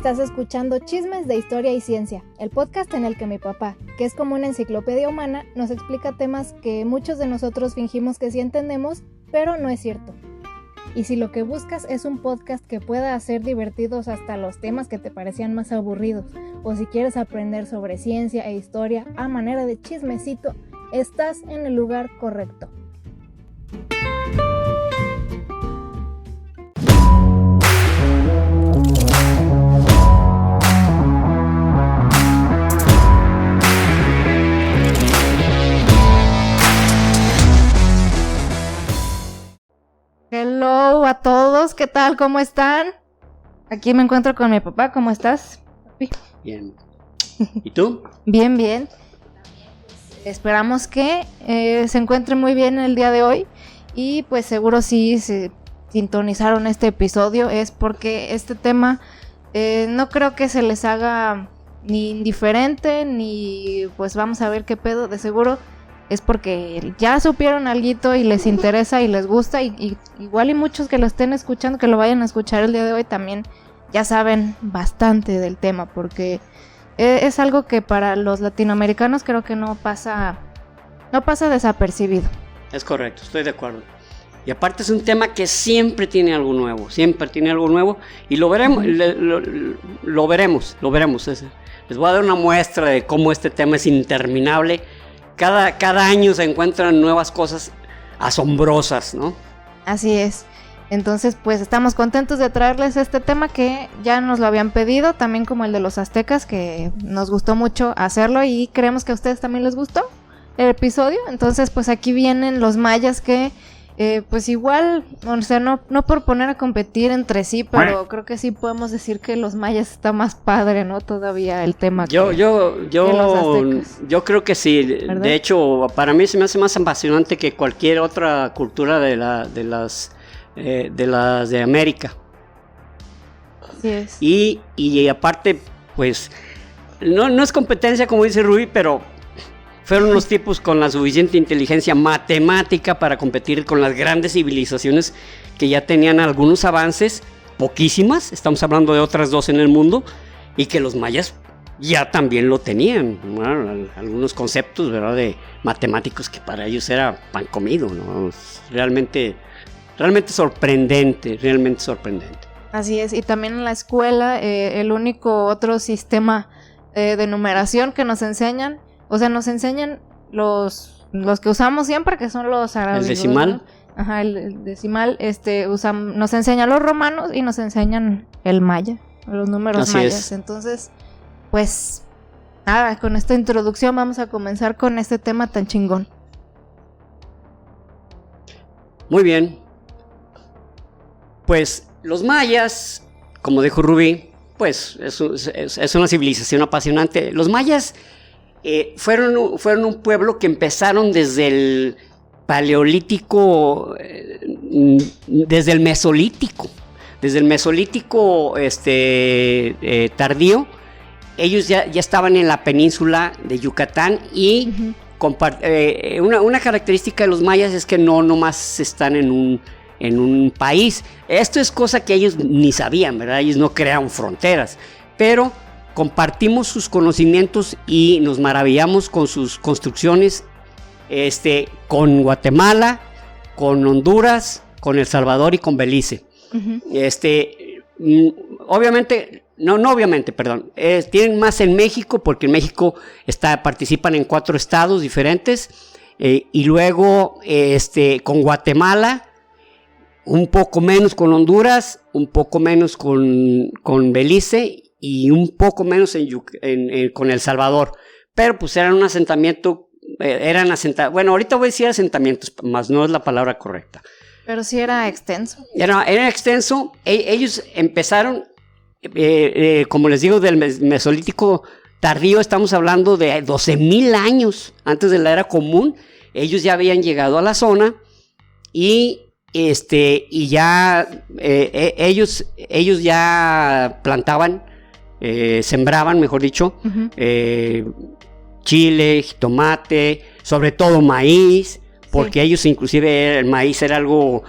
Estás escuchando Chismes de Historia y Ciencia, el podcast en el que mi papá, que es como una enciclopedia humana, nos explica temas que muchos de nosotros fingimos que sí entendemos, pero no es cierto. Y si lo que buscas es un podcast que pueda hacer divertidos hasta los temas que te parecían más aburridos, o si quieres aprender sobre ciencia e historia a manera de chismecito, estás en el lugar correcto. Hello a todos, ¿qué tal? ¿Cómo están? Aquí me encuentro con mi papá, ¿cómo estás? Bien. ¿Y tú? Bien, bien. Esperamos que se encuentren muy bien el día de hoy y pues seguro si se sintonizaron este episodio es porque este tema no creo que se les haga ni indiferente ni pues vamos a ver qué pedo, de seguro es porque ya supieron alguito y les interesa y les gusta y igual y muchos que lo estén escuchando, que lo vayan a escuchar el día de hoy también ya saben bastante del tema porque es algo que para los latinoamericanos creo que no pasa desapercibido. Es correcto, estoy de acuerdo. Y aparte es un tema que siempre tiene algo nuevo y lo veremos, lo veremos. Les voy a dar una muestra de cómo este tema es interminable. Cada año se encuentran nuevas cosas asombrosas, ¿no? Así es. Entonces, pues estamos contentos de traerles este tema que ya nos lo habían pedido, también como el de los aztecas, que nos gustó mucho hacerlo y creemos que a ustedes también les gustó el episodio. Entonces, pues aquí vienen los mayas que, pues igual, o sea, no por poner a competir entre sí, pero creo que sí podemos decir que los mayas está más padre, ¿no? Todavía el tema que los aztecas. Yo creo que sí. ¿Verdad? De hecho, para mí se me hace más apasionante que cualquier otra cultura de las de América. Así es. Y aparte, pues, no es competencia como dice Rubí, pero fueron unos tipos con la suficiente inteligencia matemática para competir con las grandes civilizaciones que ya tenían algunos avances, poquísimas, estamos hablando de otras dos en el mundo, y que los mayas ya también lo tenían, bueno, algunos conceptos, ¿verdad?, de matemáticos que para ellos era pan comido, ¿no? Realmente sorprendente. Así es, y también en la escuela el único otro sistema de numeración que nos enseñan, o sea, nos enseñan los que usamos siempre, que son los árabes. ¿El decimal? ¿No? Ajá, el decimal, nos enseñan los romanos y nos enseñan el maya, los números Así mayas. es. Entonces, pues, nada, con esta introducción vamos a comenzar con este tema tan chingón. Muy bien. Pues los mayas, como dijo Rubí, pues es una civilización apasionante. Los mayas fueron un pueblo que empezaron desde el paleolítico, desde el mesolítico. Desde el mesolítico tardío, ellos ya estaban en la península de Yucatán y una característica de los mayas es que no nomás están en un país. Esto es cosa que ellos ni sabían, ¿verdad? Ellos no crearon fronteras, pero compartimos sus conocimientos y nos maravillamos con sus construcciones, con Guatemala, con Honduras, con El Salvador y con Belice. Tienen más en México, porque en México participan en 4 estados diferentes, y luego con Guatemala, un poco menos con Honduras, un poco menos con Belice y un poco menos con El Salvador. Pero pues eran un asentamiento, bueno, ahorita voy a decir asentamientos, más no es la palabra correcta. Pero sí era extenso. Era extenso. Ellos empezaron, como les digo, del Mesolítico tardío, estamos hablando de 12,000 años antes de la era común. Ellos ya habían llegado a la zona y ya ellos ya plantaban, sembraban, mejor dicho, chile, jitomate, sobre todo maíz, porque ellos el maíz era algo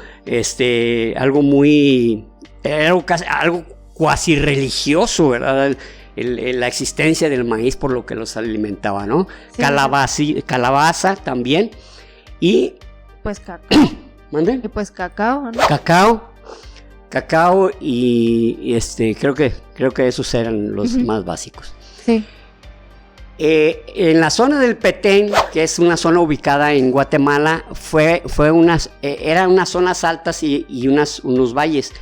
muy, algo cuasi religioso, ¿verdad? La existencia del maíz por lo que los alimentaba, ¿no? Sí. Calabaza también. Y pues cacao. ¿Mande? Y pues cacao, ¿no? Cacao y creo que esos eran los más básicos. Sí. En la zona del Petén, que es una zona ubicada en Guatemala, eran unas zonas altas y unos valles.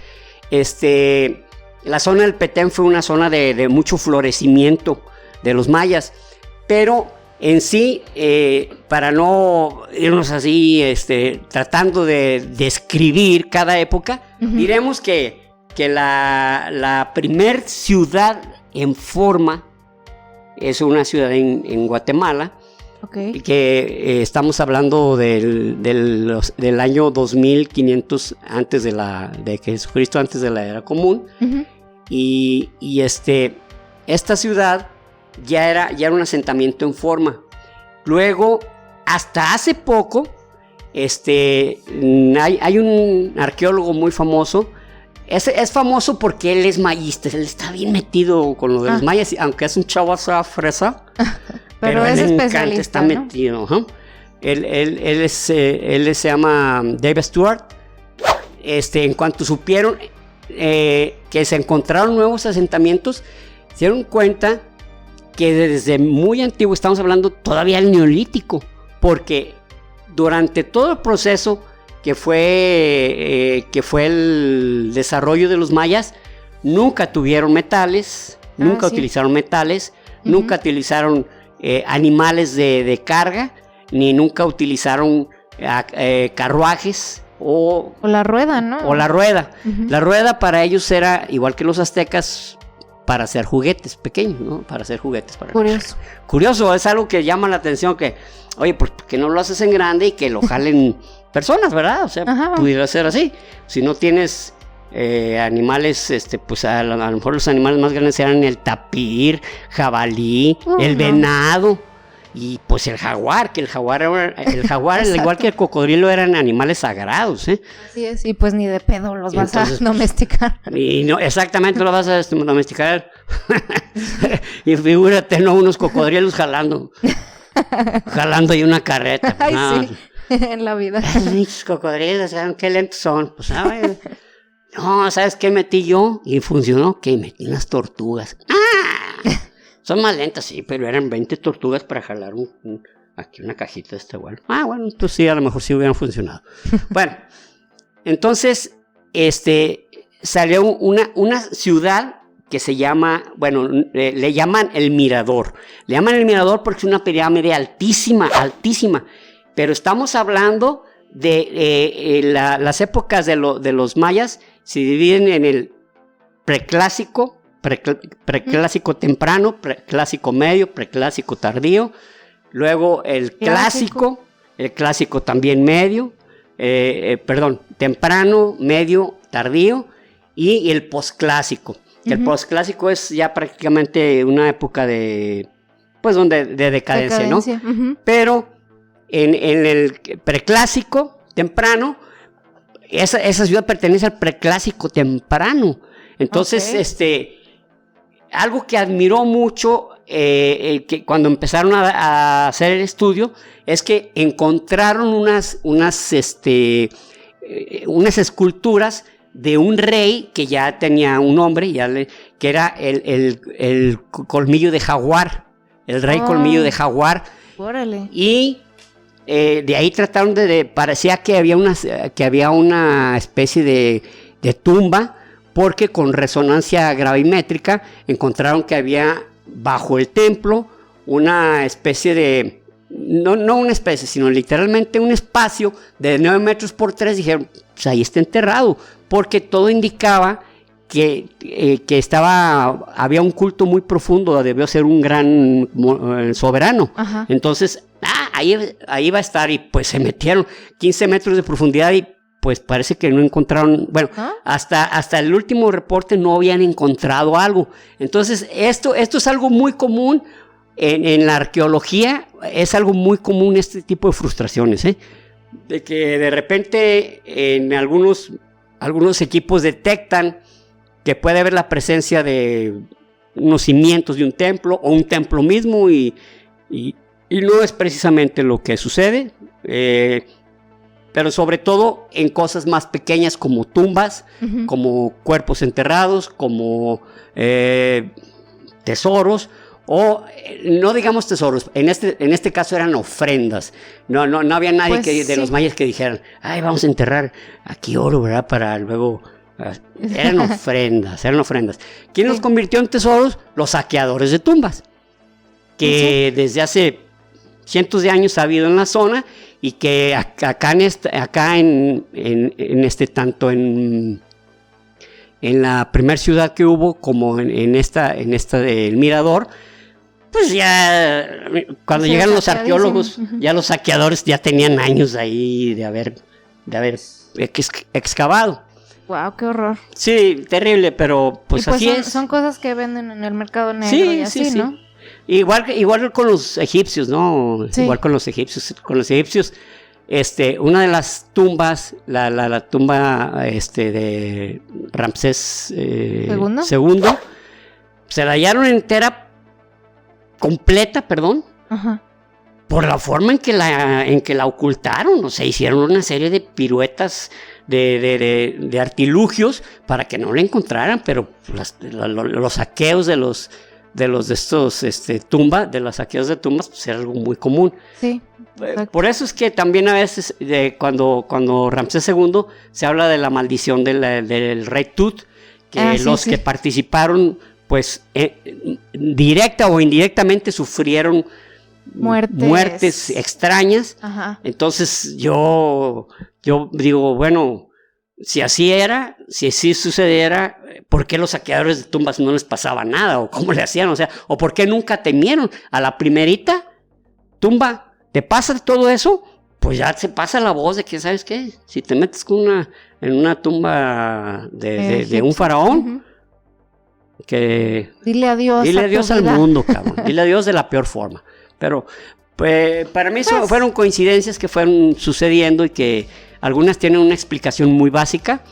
La zona del Petén fue una zona de mucho florecimiento de los mayas, pero en sí, para no irnos así, tratando de describir cada época, diremos que la primer ciudad en forma es una ciudad en Guatemala, okay, que estamos hablando del año 2500 antes de Jesucristo, antes de la era común. Y esta ciudad ya era un asentamiento en forma. Luego, hasta hace poco, hay un arqueólogo muy famoso. Es famoso porque él es mayista, él está bien metido con lo de los mayas, aunque es un chavo fresa, pero es él especialista, está ¿no? metido. Él se llama David Stewart. En cuanto supieron que se encontraron nuevos asentamientos, se dieron cuenta que desde muy antiguo, estamos hablando todavía del Neolítico, porque durante todo el proceso que fue el desarrollo de los mayas, nunca tuvieron metales, nunca utilizaron metales, nunca utilizaron animales de carga, ni nunca utilizaron carruajes o la rueda, ¿no? O la rueda. La rueda para ellos era, igual que los aztecas, para hacer juguetes pequeños, ¿no? Para hacer juguetes. Curioso, es algo que llama la atención, que, oye, ¿por qué no lo haces en grande y que lo jalen personas, verdad? O sea, pudiera ser así. Si no tienes animales, pues a lo mejor los animales más grandes eran el tapir, jabalí, el venado y pues el jaguar, que el jaguar al igual que el cocodrilo, eran animales sagrados, ¿eh? Así es, y pues ni de pedo los vas a domesticar. Y no, exactamente, lo vas a domesticar. Y figúrate, ¿no? Unos cocodrilos jalando ahí una carreta. Ay, sí, en la vida. Esos cocodrilos, ¿saben qué lentos son? Pues, ¿sabes? No, ¿sabes qué metí yo? Y funcionó, que metí unas tortugas. Son más lentas, sí, pero eran 20 tortugas para jalar aquí una cajita de este bueno. Bueno, pues sí, a lo mejor sí hubieran funcionado. Bueno, entonces, salió una ciudad que se llama, bueno, le llaman el Mirador. Le llaman el Mirador porque es una pirámide altísima, pero estamos hablando de las épocas de los mayas. Se dividen en el preclásico temprano, preclásico medio, preclásico tardío, luego el clásico también medio, temprano, medio, tardío, y el posclásico. El posclásico es ya prácticamente una época de decadencia, ¿no? Pero en el preclásico temprano, esa ciudad pertenece al preclásico temprano. Entonces, algo que admiró mucho que cuando empezaron a hacer el estudio es que encontraron unas esculturas de un rey que ya tenía un nombre, que era el colmillo de jaguar, el rey colmillo de jaguar. Órale. Y de ahí trataron parecía que había una especie de tumba, porque con resonancia gravimétrica encontraron que había bajo el templo una especie de, no una especie, sino literalmente un espacio de 9 metros por 3, dijeron, pues ahí está enterrado, porque todo indicaba que había un culto muy profundo, debió ser un gran soberano. Ajá. Entonces, ahí va a estar, y pues se metieron 15 metros de profundidad y pues parece que no encontraron, bueno, hasta el último reporte no habían encontrado algo. Entonces, esto es algo muy común en la arqueología, es algo muy común este tipo de frustraciones, de que de repente en algunos equipos detectan que puede haber la presencia de unos cimientos de un templo o un templo mismo y no es precisamente lo que sucede, pero sobre todo en cosas más pequeñas como tumbas, como cuerpos enterrados, como tesoros, o no digamos tesoros, en este caso eran ofrendas. No había nadie Pues de los mayas que dijeran, ay, vamos a enterrar aquí oro, ¿verdad? Para luego... Eran ofrendas. ¿Quién los convirtió en tesoros? Los saqueadores de tumbas, que desde hace cientos de años ha habido en la zona y que tanto en la primera ciudad que hubo como en esta del Mirador, pues ya cuando llegaron los arqueólogos, ya los saqueadores ya tenían años ahí de haber excavado. Wow, qué horror. Sí, terrible, pero pues así es. Son cosas que venden en el mercado negro y así, ¿no? Igual con los egipcios, ¿no? Sí. Igual con los egipcios. Con los egipcios, una de las tumbas, la tumba de Ramsés II, se la hallaron entera, completa, perdón. Ajá. Por la forma en que la ocultaron, o sea, hicieron una serie de piruetas de artilugios para que no la encontraran, pero los saqueos de los saqueos de tumbas, pues era algo muy común. Sí. Por eso es que también a veces cuando Ramsés II se habla de la maldición del rey Tut, que que participaron, pues directa o indirectamente sufrieron muertes extrañas. Ajá. Entonces yo digo, bueno, si así sucediera, ¿por qué los saqueadores de tumbas no les pasaba nada? ¿O cómo le hacían? O sea, ¿o por qué nunca temieron? A la primerita tumba, ¿te pasa todo eso? Pues ya se pasa la voz de que, ¿sabes qué? Si te metes en una tumba de un faraón, que... Dile adiós al mundo, cabrón. Dile adiós de la peor forma. Pero pues, para mí fueron coincidencias que fueron sucediendo y que algunas tienen una explicación muy básica,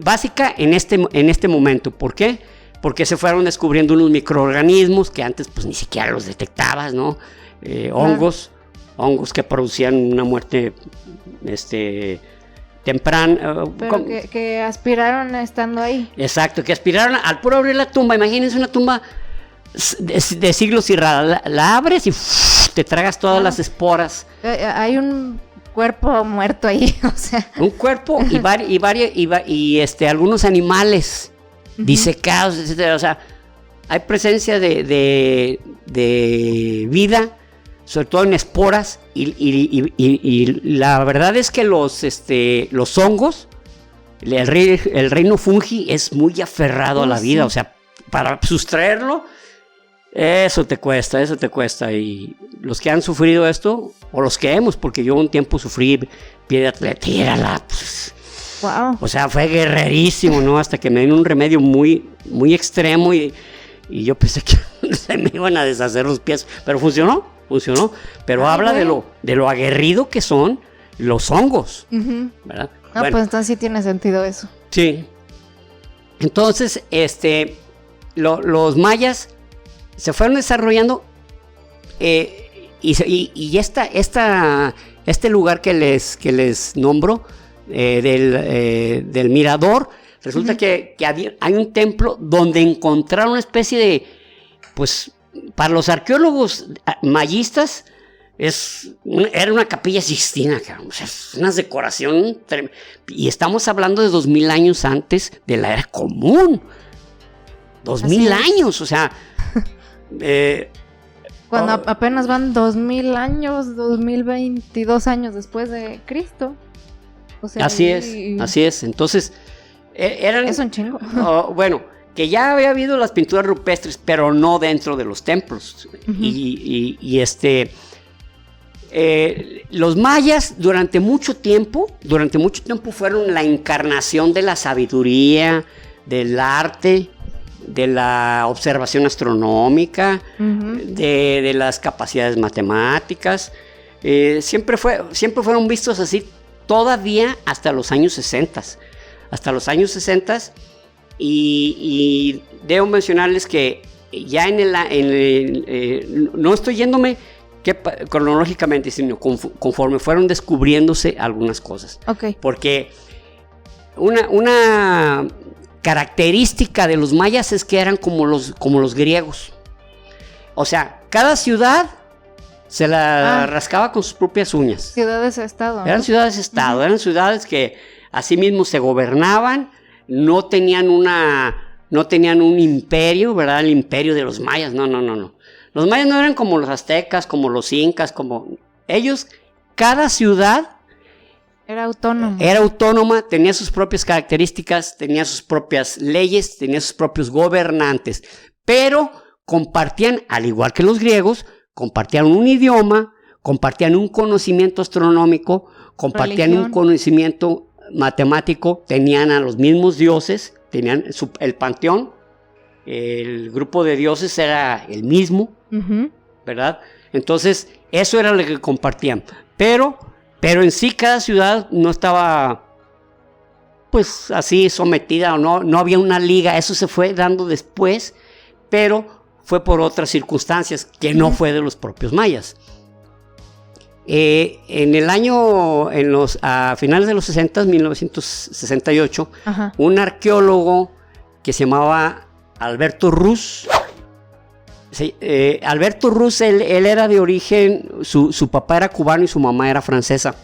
básica en este momento. ¿Por qué? Porque se fueron descubriendo unos microorganismos que antes pues ni siquiera los detectabas, ¿no? Hongos que producían una muerte temprana. Pero que aspiraron estando ahí. Exacto, que aspiraron al puro abrir la tumba. Imagínense una tumba de siglos cerrada, la abres y te tragas todas las esporas. Hay un cuerpo muerto ahí, o sea. Un cuerpo y algunos animales disecados, etcétera. O sea, hay presencia de vida, sobre todo en esporas, y la verdad es que los hongos, el reino fungi es muy aferrado a la vida, o sea, para sustraerlo, eso te cuesta, y los que han sufrido esto, o los que hemos, porque yo un tiempo sufrí pie de atleta y era wow. O sea, fue guerrerísimo, ¿no? Hasta que me dieron un remedio muy, muy extremo y yo pensé que se me iban a deshacer los pies, pero funcionó, pero habla de lo aguerrido que son los hongos, ¿verdad? No, bueno, pues entonces sí tiene sentido eso. Sí. Entonces, los mayas se fueron desarrollando y este lugar que les nombro del Mirador, resulta que hay un templo donde encontraron una especie de, pues, para los arqueólogos mayistas era una capilla sixtina, o sea, es una decoración tremenda, y estamos hablando de 2000 años antes de la era común. 2000 años, o sea, cuando apenas van 2000 años, 2022 años después de Cristo. O sea, así es. Entonces, es un chingo. Bueno, que ya había habido las pinturas rupestres, pero no dentro de los templos. Los mayas durante mucho tiempo fueron la encarnación de la sabiduría, del arte, de la observación astronómica, de las capacidades matemáticas. Siempre fueron vistos así todavía hasta los años 60. hasta los años 60, y debo mencionarles que ya no estoy yéndome cronológicamente, sino conforme fueron descubriéndose algunas cosas. Ok. Porque una característica de los mayas es que eran como los griegos. O sea, cada ciudad se la rascaba con sus propias uñas. Ciudades-estado, ¿no? Eran ciudades-estado, eran ciudades que así mismo se gobernaban, no tenían un imperio, ¿verdad? El imperio de los mayas, no. Los mayas no eran como los aztecas, como los incas, como ellos, cada ciudad era autónoma. Era autónoma, tenía sus propias características, tenía sus propias leyes, tenía sus propios gobernantes, pero compartían, al igual que los griegos, compartían un idioma, compartían un conocimiento astronómico, compartían un conocimiento matemático, tenían a los mismos dioses, tenían el panteón, el grupo de dioses era el mismo, ¿verdad? Entonces, eso era lo que compartían, pero en sí cada ciudad no estaba pues así sometida, o no había una liga, eso se fue dando después, pero fue por otras circunstancias que no fue de los propios mayas. A finales de los 60, 1968, un arqueólogo que se llamaba Alberto Ruz, Alberto Ruz, él era de origen, su papá era cubano y su mamá era francesa,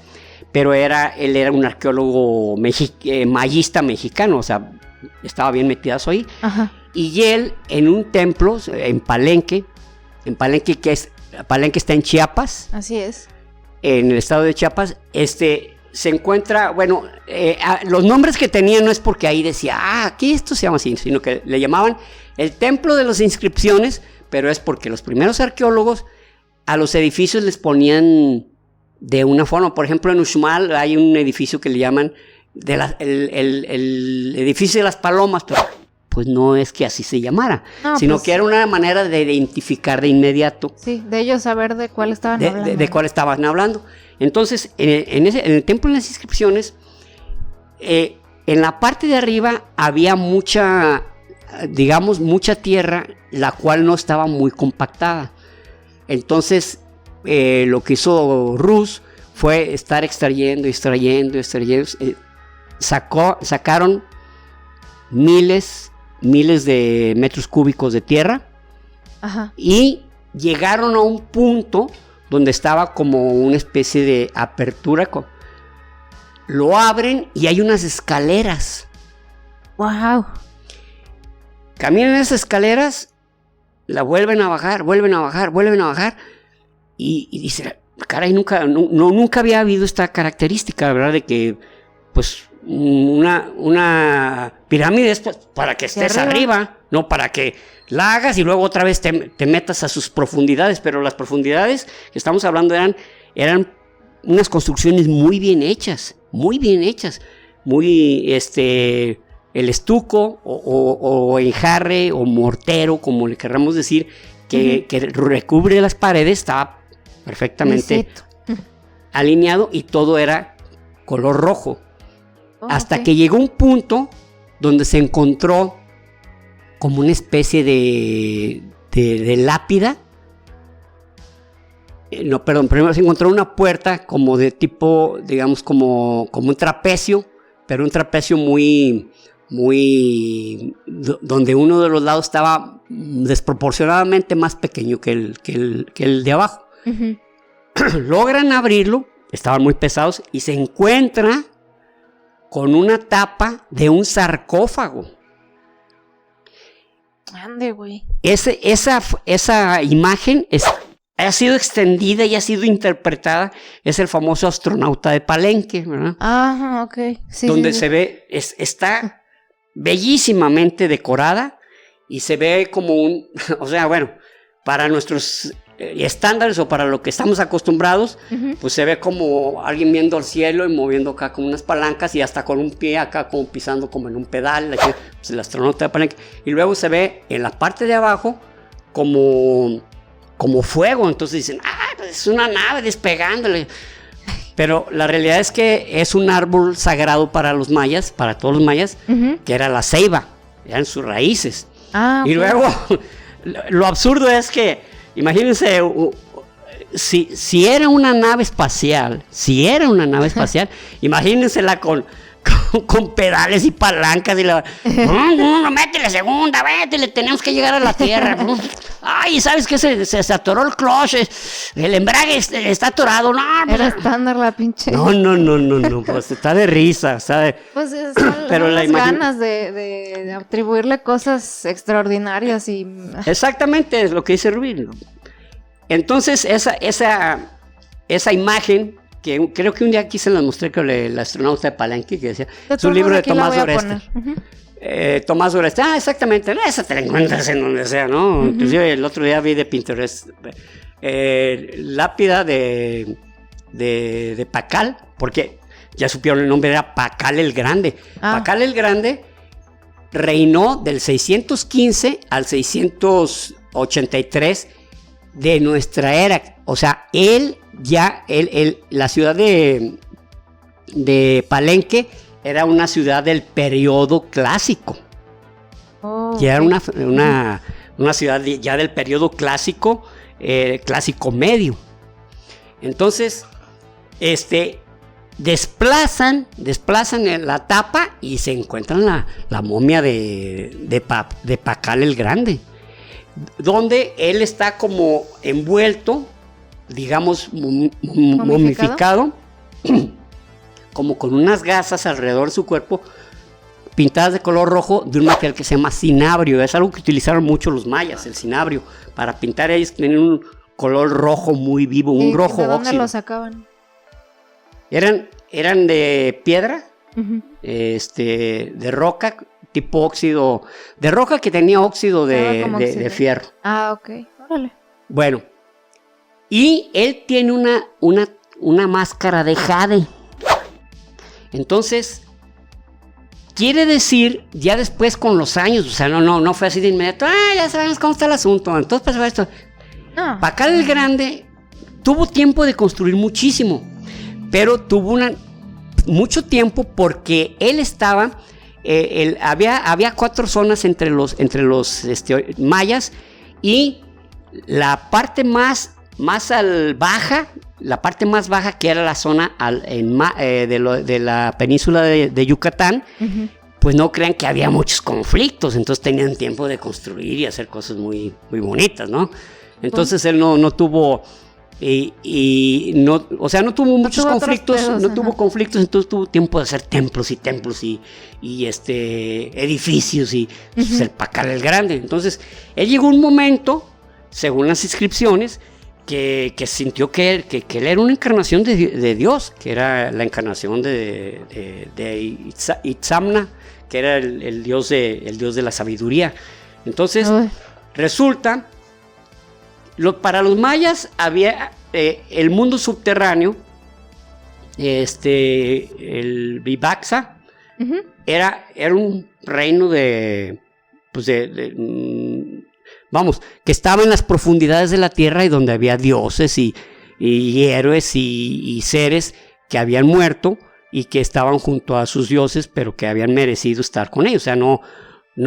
pero él era un arqueólogo mayista mexicano, o sea, estaba bien metidazo ahí. Y él en un templo en Palenque, Palenque está en Chiapas. Así es. En el estado de Chiapas, se encuentra, bueno, los nombres que tenía no es porque ahí decía, aquí esto se llama así, sino que le llamaban el Templo de las Inscripciones, pero es porque los primeros arqueólogos a los edificios les ponían de una forma. Por ejemplo, en Uxmal hay un edificio que le llaman el edificio de las palomas, pero pues no es que así se llamara, sino pues, que era una manera de identificar de inmediato. Sí, de ellos saber de cuál estaban hablando. De cuál estaban hablando. Entonces, en el Templo de las Inscripciones, en la parte de arriba había mucha tierra, la cual no estaba muy compactada. Entonces, lo que hizo Ruz fue estar extrayendo. Sacaron miles de metros cúbicos de tierra. Y llegaron a un punto donde estaba como una especie de apertura. Lo abren y hay unas escaleras. ¡Wow! Caminan esas escaleras, la vuelven a bajar. Y dice, caray, nunca había habido esta característica, ¿verdad? De que, pues, una pirámide es para que estés arriba, no para que la hagas y luego otra vez te metas a sus profundidades. Pero las profundidades que estamos hablando eran unas construcciones muy bien hechas, el estuco o enjarre o mortero, como le querramos decir, que recubre las paredes, estaba perfectamente alineado y todo era color rojo. Hasta que llegó un punto donde se encontró como una especie de lápida. Primero se encontró una puerta como de tipo, digamos, como un trapecio, pero un trapecio donde uno de los lados estaba desproporcionadamente más pequeño que el de abajo. Logran abrirlo, estaban muy pesados, y se encuentra con una tapa de un sarcófago. Ande, güey. Esa imagen ha sido extendida y ha sido interpretada. Es el famoso astronauta de Palenque, ¿verdad? Ajá, ok. Sí, donde sí. se ve, está bellísimamente decorada y se ve como o sea, bueno, para nuestros estándares o para lo que estamos acostumbrados, pues se ve como alguien viendo al cielo y moviendo acá con unas palancas y hasta con un pie acá como pisando como en un pedal, pues el astronauta de Palenque. Y luego se ve en la parte de abajo como fuego. Entonces dicen, pues es una nave despegándole. Pero la realidad es que es un árbol sagrado para los mayas, para todos los mayas, que era la ceiba, eran sus raíces. Okay. Y luego, lo absurdo es que, imagínense, si era una nave espacial, imagínensela con pedales y palancas y no, métele segunda, métele, tenemos que llegar a la Tierra. Ay, ¿sabes qué? Se atoró el clutch, el embrague está atorado. No, era estándar la pinche. No, pues está de risa, ¿sabes? Pues son las ganas de atribuirle cosas extraordinarias y... Exactamente, es lo que dice Rubí. Entonces, esa imagen, que creo que un día aquí se las mostré con el astronauta de Palenque, que decía, es un libro de Tomás Oreste. Tomás Oreste, exactamente, esa te la encuentras en donde sea, ¿no? Inclusive el otro día vi de Pinterest lápida de Pacal, porque ya supieron el nombre, era Pacal el Grande. Pacal el Grande reinó del 615 al 683 de nuestra era. O sea, la ciudad de Palenque era una ciudad del periodo clásico. Ya era una ciudad ya del periodo clásico, clásico medio. Entonces, desplazan la tapa y se encuentran la momia de Pacal el Grande, donde él está como envuelto, digamos, momificado, como con unas gasas alrededor de su cuerpo, pintadas de color rojo, de un material que se llama cinabrio. Es algo que utilizaron mucho los mayas, el cinabrio, para pintar. Ellos tenían un color rojo muy vivo, un rojo óxido. ¿De dónde lo sacaban? Eran de piedra, de roca, tipo óxido, de roca que tenía óxido de fierro. Ok, órale. Bueno, y él tiene una máscara de jade. Entonces, quiere decir, ya después con los años, o sea, no fue así de inmediato, ya sabemos cómo está el asunto, entonces pasó esto. No. Pacal el Grande tuvo tiempo de construir muchísimo, pero tuvo mucho tiempo porque él estaba, había 4 zonas entre los mayas, y la parte más baja, que era la zona de la península de Yucatán, pues no crean que había muchos conflictos, entonces tenían tiempo de construir y hacer cosas muy, muy bonitas, ¿no? Entonces él no tuvo, no tuvo muchos conflictos, tuvo conflictos, entonces tuvo tiempo de hacer templos y edificios y pues, el Pacal el Grande. Entonces él llegó un momento, según las inscripciones, que sintió que él era una encarnación de Dios, que era la encarnación de Itzamna, que era el dios de la sabiduría. Entonces, resulta, para los mayas había el mundo subterráneo, el Vivaxa, era un reino que estaba en las profundidades de la tierra y donde había dioses y héroes y seres que habían muerto y que estaban junto a sus dioses, pero que habían merecido estar con ellos. O sea, no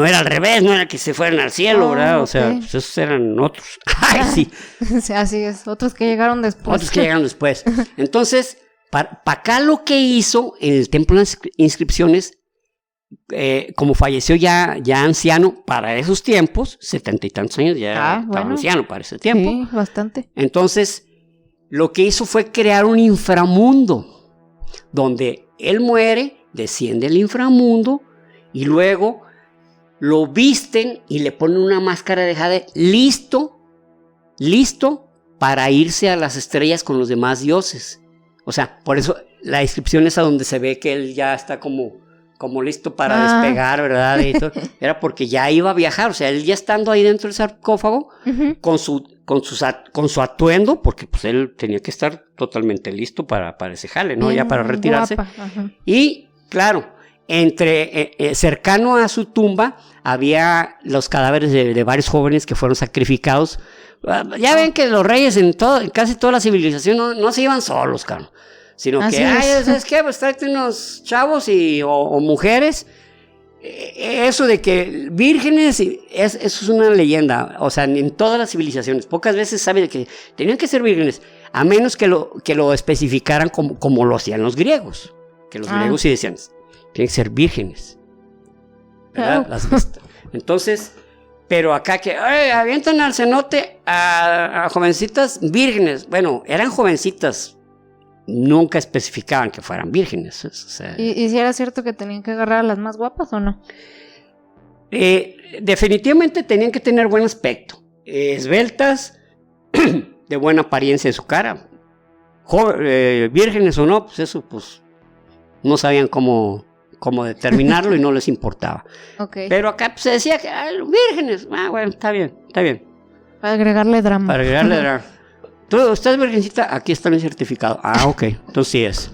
era al revés, no era que se fueran al cielo, ¿verdad? O sea, pues esos eran otros. ¡Ay, sí! Así es, otros que llegaron después. Entonces, Pacal lo que hizo en el templo de las inscripciones, como falleció ya anciano para esos tiempos, 70 y tantos años, ya estaba anciano para ese tiempo. Sí, bastante. Entonces, lo que hizo fue crear un inframundo, donde él muere, desciende al inframundo, y luego lo visten y le ponen una máscara de jade, listo para irse a las estrellas con los demás dioses. O sea, por eso la inscripción es a donde se ve que él ya está como listo para despegar, ¿verdad? Y todo. Era porque ya iba a viajar, o sea, él ya estando ahí dentro del sarcófago, con su atuendo, porque pues él tenía que estar totalmente listo para ese jale, ¿no? Ya para retirarse. Y, claro, cercano a su tumba, había los cadáveres de varios jóvenes que fueron sacrificados. Ya ven que los reyes en casi toda la civilización no se iban solos, cabrón. sino Así que, es. ¿sabes qué? Pues tráete unos chavos o mujeres. Eso de que vírgenes, eso es una leyenda, o sea, en todas las civilizaciones, pocas veces saben que tenían que ser vírgenes, a menos que lo especificaran como lo hacían los griegos, que los griegos sí decían, tienen que ser vírgenes, ¿verdad? Entonces, pero acá que avientan al cenote a jovencitas vírgenes, bueno, eran jovencitas, nunca especificaban que fueran vírgenes. O sea, ¿Y si era cierto que tenían que agarrar a las más guapas o no? Definitivamente tenían que tener buen aspecto, esbeltas, de buena apariencia de su cara. Vírgenes o no, pues eso pues no sabían cómo determinarlo y no les importaba. Okay. Pero acá pues, se decía que vírgenes, bueno, está bien. Para agregarle drama. ¿Usted es virgencita? Aquí está mi certificado. Ok, entonces sí es.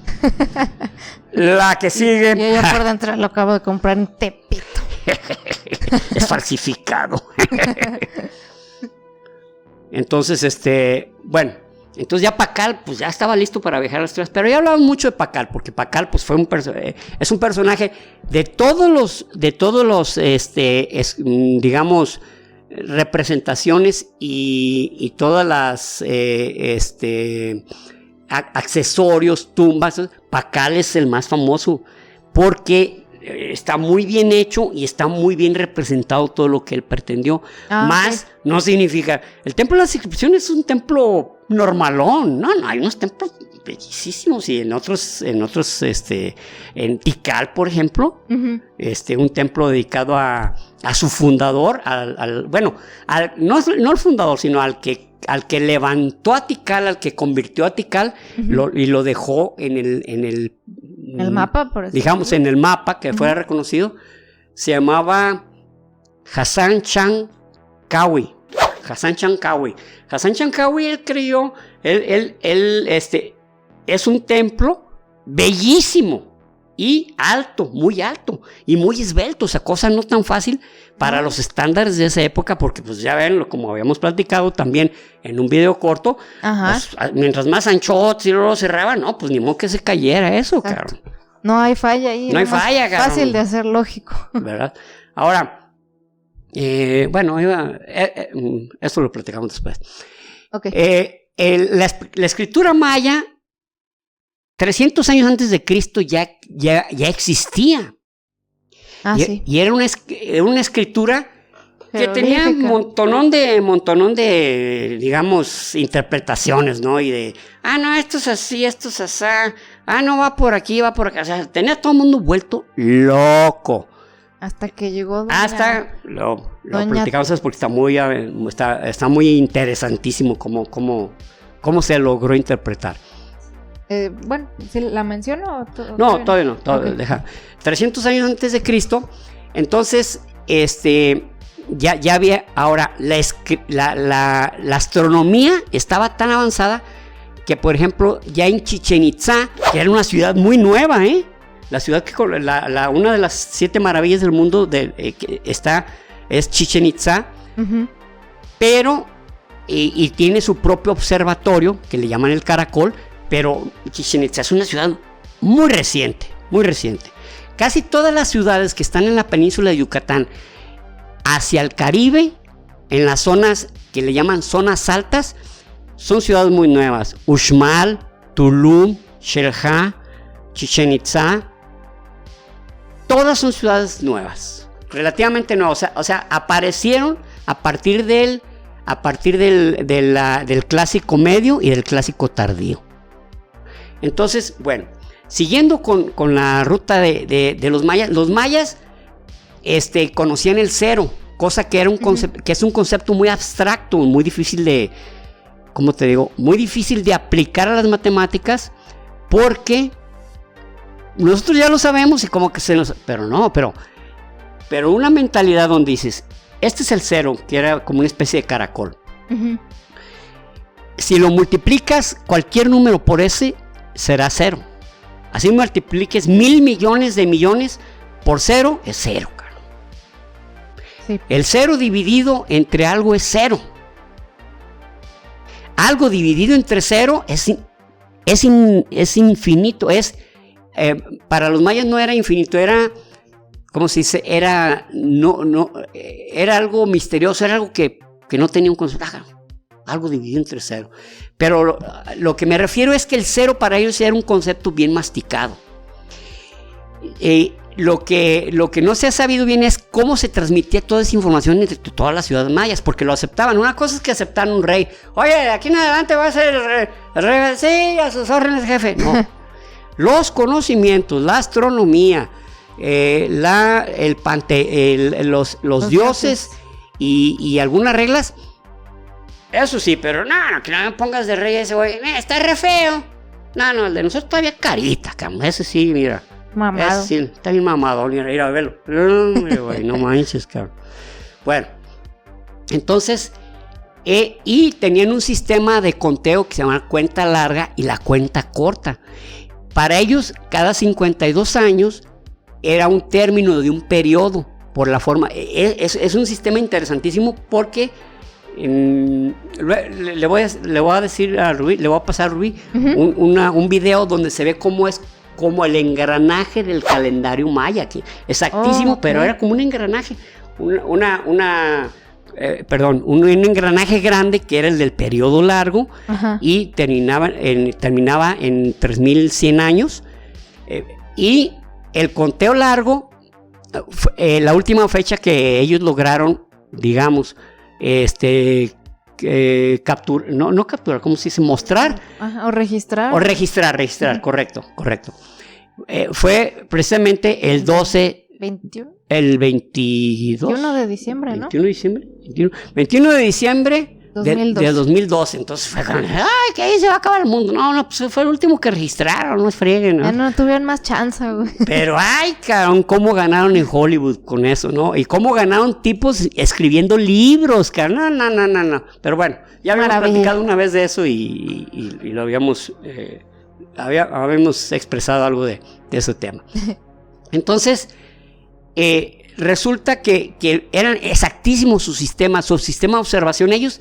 La que sigue. Y ella por dentro lo acabo de comprar en Tepito. Es falsificado. Entonces, bueno, entonces ya Pacal, pues ya estaba listo para viajar a las estrellas, pero ya hablaban mucho de Pacal, porque Pacal, pues es un personaje de todos los, digamos, representaciones y todas las accesorios, tumbas. Pacal es el más famoso porque está muy bien hecho y está muy bien representado todo lo que él pretendió. Más no significa, el templo de las inscripciones es un templo normalón, no, hay unos templos bellísimos y en otros, en Tikal, por ejemplo, uh-huh. Un templo dedicado a su fundador, no al fundador, sino al que levantó a Tikal, al que convirtió a Tikal, uh-huh. y lo dejó en el mapa, por eso. Digamos, en el mapa, que uh-huh. fuera reconocido, se llamaba Hassan Chang Kawi. Hassan Chang Kawi. Hassan Chang Kawi, él creyó, es un templo bellísimo y alto, y muy esbelto, o sea, cosa no tan fácil para los estándares de esa época, porque pues ya ven, como habíamos platicado también en un video corto, pues, mientras más anchotes y luego cerraban, no, pues ni modo que se cayera eso, cabrón. No hay falla ahí. No hay falla, cabrón. Fácil de hacer, lógico. ¿Verdad? Ahora, bueno, esto lo platicamos después. Okay. La escritura maya, 300 años antes de Cristo ya existía. Sí. Y era una escritura que tenía un montonón de, digamos, interpretaciones, ¿no? Y de, no, esto es así, esto es así, no, va por aquí, va por acá. O sea, tenía a todo el mundo vuelto loco. Hasta que llegó lo platicamos, ¿sabes? Porque está muy interesantísimo cómo se logró interpretar. Bueno, ¿sí la menciono? No, todavía no. Okay. Deja. 300 años antes de Cristo, entonces, ya había, ahora, la astronomía estaba tan avanzada que, por ejemplo, ya en Chichén Itzá, que era una ciudad muy nueva, la ciudad que una de las 7 maravillas del mundo es Chichén Itzá, uh-huh. Pero y tiene su propio observatorio que le llaman el Caracol, pero Chichén Itzá es una ciudad muy reciente. Casi todas las ciudades que están en la península de Yucatán hacia el Caribe, en las zonas que le llaman zonas altas, son ciudades muy nuevas. Uxmal, Tulum, Xel-Há, Chichén Itzá, todas son ciudades nuevas, relativamente nuevas, o sea, aparecieron a partir del clásico medio y del clásico tardío. Entonces, bueno, siguiendo con la ruta de los mayas conocían el cero, cosa que era que es un concepto muy abstracto, muy difícil de, ¿cómo te digo? Muy difícil de aplicar a las matemáticas, porque nosotros ya lo sabemos y como que pero una mentalidad donde dices, este es el cero, que era como una especie de caracol. Uh-huh. Si lo multiplicas cualquier número por ese, será cero. Así multipliques 1,000 millones de millones por cero, es cero, caro. Sí. El cero dividido entre algo es cero. Algo dividido entre cero es infinito, para los mayas no era infinito, era, ¿cómo se dice? Era algo misterioso, era algo que no tenía un concepto, algo dividido entre cero. Pero lo que me refiero es que el cero para ellos era un concepto bien masticado. Lo que no se ha sabido bien es cómo se transmitía toda esa información entre todas las ciudades mayas, porque lo aceptaban. Una cosa es que aceptaban un rey. Oye, de aquí en adelante va a ser el rey. Sí, a sus órdenes, jefe. No. Los conocimientos, la astronomía, los dioses y algunas reglas. Eso sí, pero no, que no me pongas de rey ese güey. Está re feo. No, el de nosotros todavía carita, cabrón. Ese sí, mira. Mamado. Sí, está bien mamado, mira, ir a verlo. No manches, cabrón. Bueno, entonces, y tenían un sistema de conteo que se llama cuenta larga y la cuenta corta. Para ellos, cada 52 años era un término de un periodo, por la forma. Es un sistema interesantísimo porque le voy a decir a Rubí, le voy a pasar a Rubí un video donde se ve cómo es como el engranaje del calendario maya, que exactísimo, okay. Pero era como un engranaje, un engranaje grande que era el del periodo largo. Ajá. Y terminaba en 3100 años, y el conteo largo, la última fecha que ellos lograron, digamos, capturar, ¿cómo se dice? Mostrar. Ajá, o registrar. Correcto. Fue precisamente el 12... 21. El 22. 21 de diciembre, ¿no? 21 de diciembre 2012. de 2012. Entonces fue como, ¡ay, que ahí se va a acabar el mundo! No, pues fue el último que registraron, no freguen, ¿no? Ya no tuvieron más chance, güey. Pero, ¡ay, cabrón! ¿Cómo ganaron en Hollywood con eso, no? Y cómo ganaron tipos escribiendo libros, cabrón. No. Pero bueno, ya habíamos platicado una vez de eso y lo habíamos expresado algo de ese tema. Entonces, resulta que eran exactísimos su sistema de observación. Ellos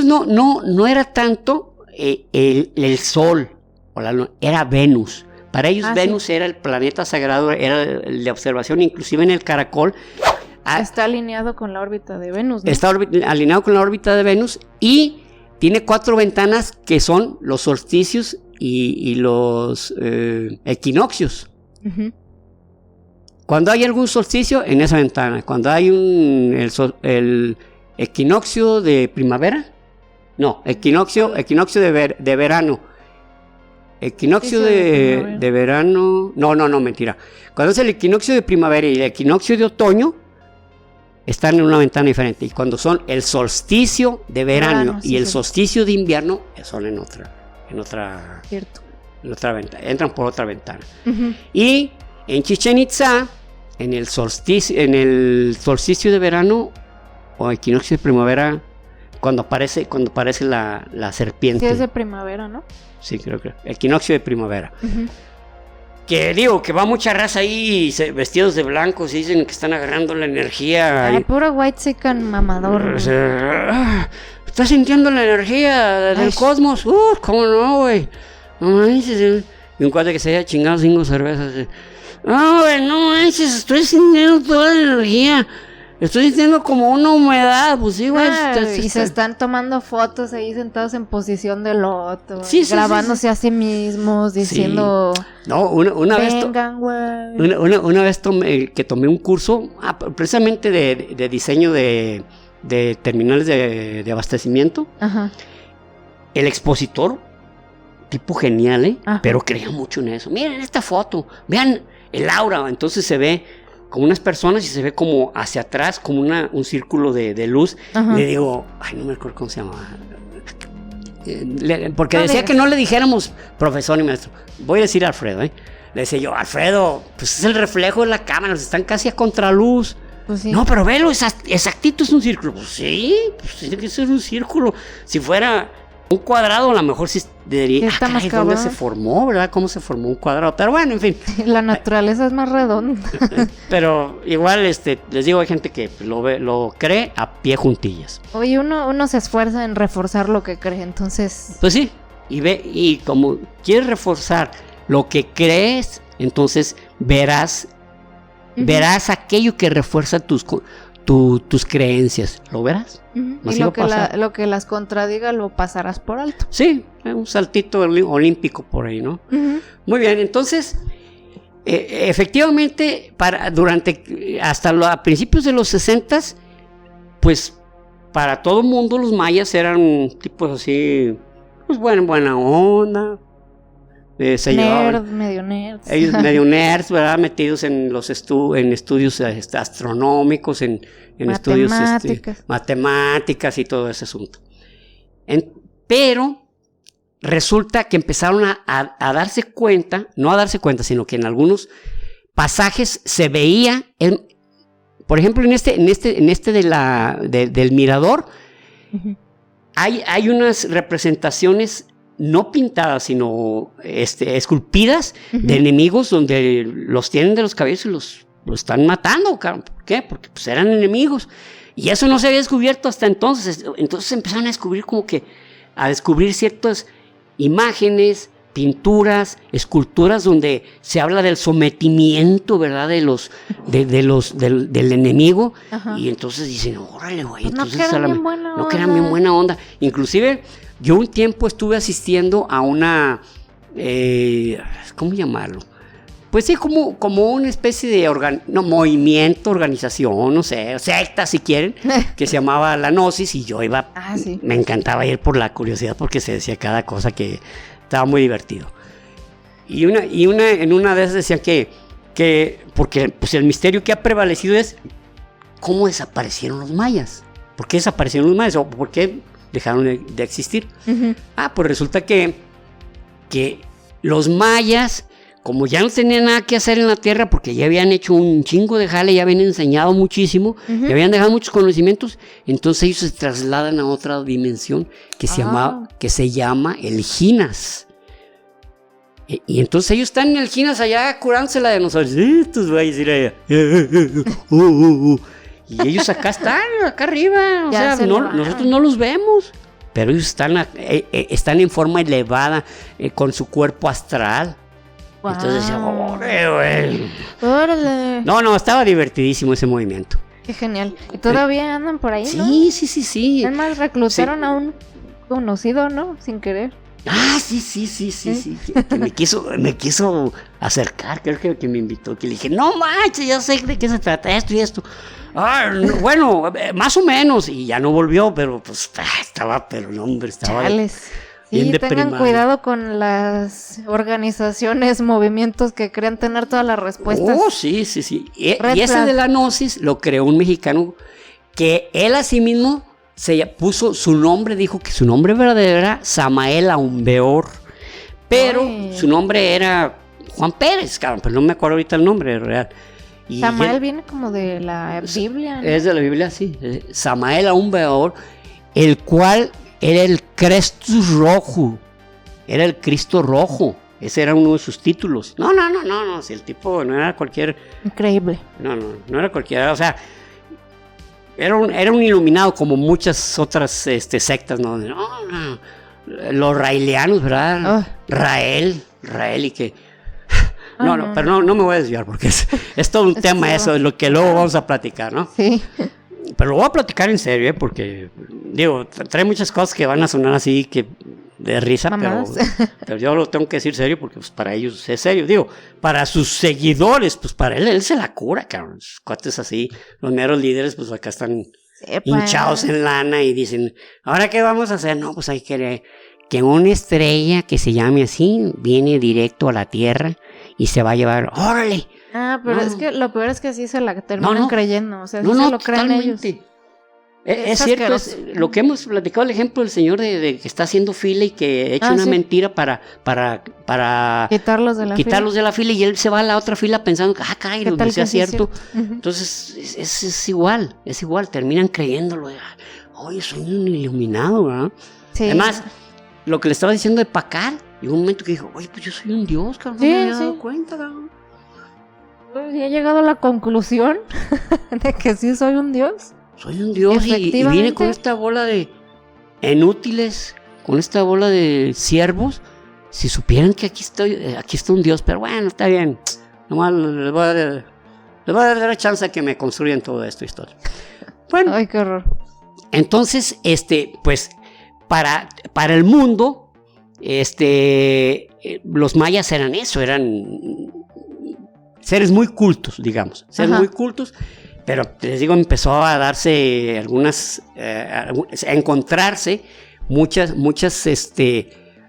no era tanto el Sol o la Luna, era Venus. Para ellos Venus sí. Era el planeta sagrado, era el de observación, inclusive en el caracol. Está alineado con la órbita de Venus, ¿no? Está alineado con la órbita de Venus y tiene 4 ventanas que son los solsticios y los equinoccios. Uh-huh. Cuando hay algún solsticio, en esa ventana. Cuando hay el equinoccio de primavera. No, equinoccio de verano. Equinoccio de verano. No, mentira. Cuando es el equinoccio de primavera y el equinoccio de otoño, están en una ventana diferente. Y cuando son el solsticio de verano y el solsticio de invierno, son en otra ventana. Entran por otra ventana. Uh-huh. Y en Chichén Itzá, en el solsticio de verano o equinoccio de primavera, cuando aparece la serpiente. Sí, es de primavera, ¿no? Sí, creo que equinoccio de primavera. Uh-huh. Que digo, que va mucha raza ahí vestidos de blanco, y dicen que están agarrando la energía. Ay, puro whitezican mamador. O sea, ¿estás sintiendo la energía del cosmos? ¿Cómo no, güey? No manches. Y un cuate que se haya chingado 5 cervezas. No, güey, no manches, estoy sintiendo toda la energía. Estoy sintiendo como una humedad, pues sí, güey. Y se están tomando fotos ahí sentados en posición de loto. Sí, grabándose a sí mismos, diciendo... Sí. No, una vengan, güey. Una vez que tomé un curso, precisamente de diseño de terminales de abastecimiento. Ajá. El expositor, tipo genial, pero creía mucho en eso. Miren esta foto, vean el aura. Entonces se ve como unas personas y se ve como hacia atrás, como un círculo de luz. Ajá. Le digo, ay, no me acuerdo cómo se llamaba. Porque decía que no le dijéramos profesor ni maestro. Voy a decir Alfredo, Le decía yo, Alfredo, pues es el reflejo de la cámara, nos están casi a contraluz. Pues sí. No, pero velo, exactito es un círculo. Pues sí, tiene que ser un círculo. Si fuera un cuadrado, a lo mejor sí diría, ¿dónde se formó, verdad? ¿Cómo se formó un cuadrado? Pero bueno, en fin. La naturaleza es más redonda. Pero igual, les digo, hay gente que lo cree a pie juntillas. Oye, uno se esfuerza en reforzar lo que cree, entonces... Pues sí. y como quieres reforzar lo que crees, entonces verás aquello que refuerza tus creencias. ¿Lo verás? Y lo que las contradiga lo pasarás por alto. Sí, un saltito olímpico por ahí, ¿no? Muy bien, entonces, efectivamente, hasta a principios de los 60s, pues para todo el mundo los mayas eran tipos así, pues buena onda. Medio nerds. Ellos medio nerds, ¿verdad? Metidos en estudios astronómicos, en estudios matemáticas y todo ese asunto. Pero resulta que empezaron a darse cuenta, no a darse cuenta, sino que en algunos pasajes se veía, por ejemplo, en este del mirador, hay unas representaciones no pintadas, sino esculpidas de enemigos donde los tienen de los cabellos y los están matando. ¿Por qué? Porque pues eran enemigos. Y eso no se había descubierto hasta entonces. Entonces empezaron a descubrir ciertas imágenes, pinturas, esculturas donde se habla del sometimiento, ¿verdad? Del enemigo. Ajá. Y entonces dicen, órale, güey. Pues no quedan bien buena onda. Inclusive, yo un tiempo estuve asistiendo a una, ¿cómo llamarlo? Pues sí, como una especie de movimiento, organización, no sé, secta si quieren, que se llamaba La Gnosis, y yo iba, sí. Me encantaba ir por la curiosidad porque se decía cada cosa que estaba muy divertido. Y en una de esas decían que porque pues el misterio que ha prevalecido es cómo desaparecieron los mayas. ¿Por qué desaparecieron los mayas? ¿O por qué dejaron de existir? Pues resulta que los mayas, como ya no tenían nada que hacer en la tierra, porque ya habían hecho un chingo de jale, ya habían enseñado muchísimo, ya habían dejado muchos conocimientos, entonces ellos se trasladan a otra dimensión que se llama el Ginas. Y entonces ellos están en el Ginas allá curándosela de nosotros. Estos güeyes ir allá. Y ellos acá arriba. O sea, nosotros no los vemos. Pero ellos están en forma elevada, con su cuerpo astral. Wow. Entonces decía, ¡Órale! No, estaba divertidísimo ese movimiento. Qué genial. ¿Y todavía andan por ahí, sí, no? Sí. Además reclutaron a un conocido, ¿no? Sin querer. Sí. Que me quiso acercar, creo que me invitó. Que le dije, no manches, ya sé de qué se trata esto y esto. Bueno, más o menos. Y ya no volvió, pero pues estaba Chales. bien tengan deprimado. Cuidado con las organizaciones, movimientos que crean tener todas las respuestas. Sí. Y ese de la Gnosis lo creó un mexicano que él a sí mismo se puso su nombre, dijo que su nombre verdadero era Samael Aumbeor, pero su nombre era Juan Pérez, cabrón, pero no me acuerdo ahorita el nombre real. Y Samael viene como de la Biblia, ¿no? Es de la Biblia, sí. Samael Aumbeor, el cual era el Crestus Rojo, era el Cristo Rojo. Ese era uno de sus títulos. No, si el tipo no era cualquier... Increíble. No era cualquiera, o sea... Era un iluminado como muchas otras sectas, ¿no? Los raelianos, ¿verdad? Rael y que... Pero no me voy a desviar porque es todo un tema eso, de lo que luego vamos a platicar, ¿no? Sí. Pero lo voy a platicar en serio, porque, digo, trae muchas cosas que van a sonar así que de risa, pero yo lo tengo que decir serio porque pues, para ellos es serio. Digo, para sus seguidores, pues para él se la cura, cabrón. Los cuates así, los meros líderes, pues acá están hinchados en lana y dicen, ¿ahora qué vamos a hacer? No, pues hay que una estrella que se llame así viene directo a la Tierra y se va a llevar, ¡órale! Pero es que lo peor es que así se la terminan creyendo, o sea, así se lo creen ellos. Es cierto, es lo que hemos platicado, el ejemplo del señor de que está haciendo fila y que echa una mentira para quitarlos de la fila y él se va a la otra fila pensando que, caray, no sea cierto. Entonces es igual, terminan creyéndolo. Oye, soy un iluminado, ¿verdad? Sí. Además, lo que le estaba diciendo de Pacar, llegó un momento que dijo, oye, pues yo soy un dios, cabrón, no me había dado cuenta, cabrón. Pues he llegado a la conclusión de que sí soy un dios. Soy un dios y viene con esta bola de inútiles con esta bola de siervos, si supieran que aquí está un Dios, pero bueno, está bien, nomás les voy a dar la chance de que me construyan todo esto historia. Bueno, ay, qué horror. Entonces, pues, para el mundo, los mayas eran eso, eran seres muy cultos, digamos, muy cultos, pero les digo, empezó a darse a encontrarse muchas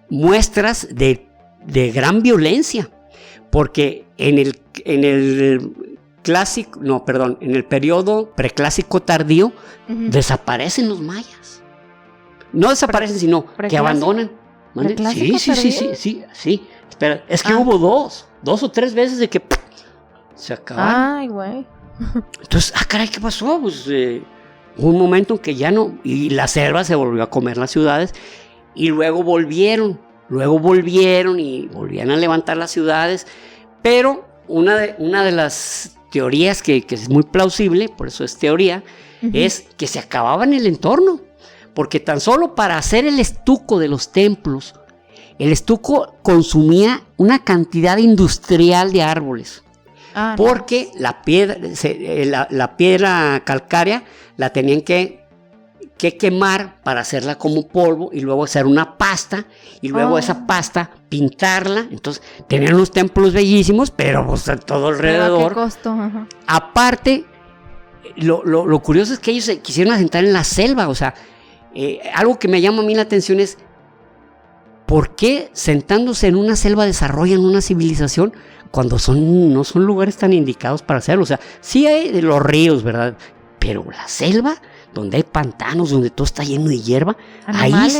muestras de gran violencia, porque en el periodo preclásico tardío, desaparecen los mayas. No desaparecen, sino que abandonan. Sí. Espera, es que hubo dos o tres veces de que se acabaron. Ay, güey. Entonces, caray, ¿qué pasó? Pues hubo un momento en que ya no, y la selva se volvió a comer las ciudades, y luego volvieron y volvían a levantar las ciudades, pero una de las teorías que es muy plausible, por eso es teoría, es que se acababa en el entorno, porque tan solo para hacer el estuco de los templos, el estuco consumía una cantidad industrial de árboles, porque la piedra calcárea la tenían que quemar para hacerla como polvo y luego hacer una pasta y luego esa pasta pintarla. Entonces tenían unos templos bellísimos, pero pues a todo alrededor. ¿Qué costo? Ajá. Aparte, lo curioso es que ellos se quisieron asentar en la selva. O sea, algo que me llama a mí la atención es ¿por qué sentándose en una selva desarrollan una civilización cuando no son lugares tan indicados para hacerlo? O sea, sí hay los ríos, ¿verdad? Pero la selva, donde hay pantanos, donde todo está lleno de hierba, ahí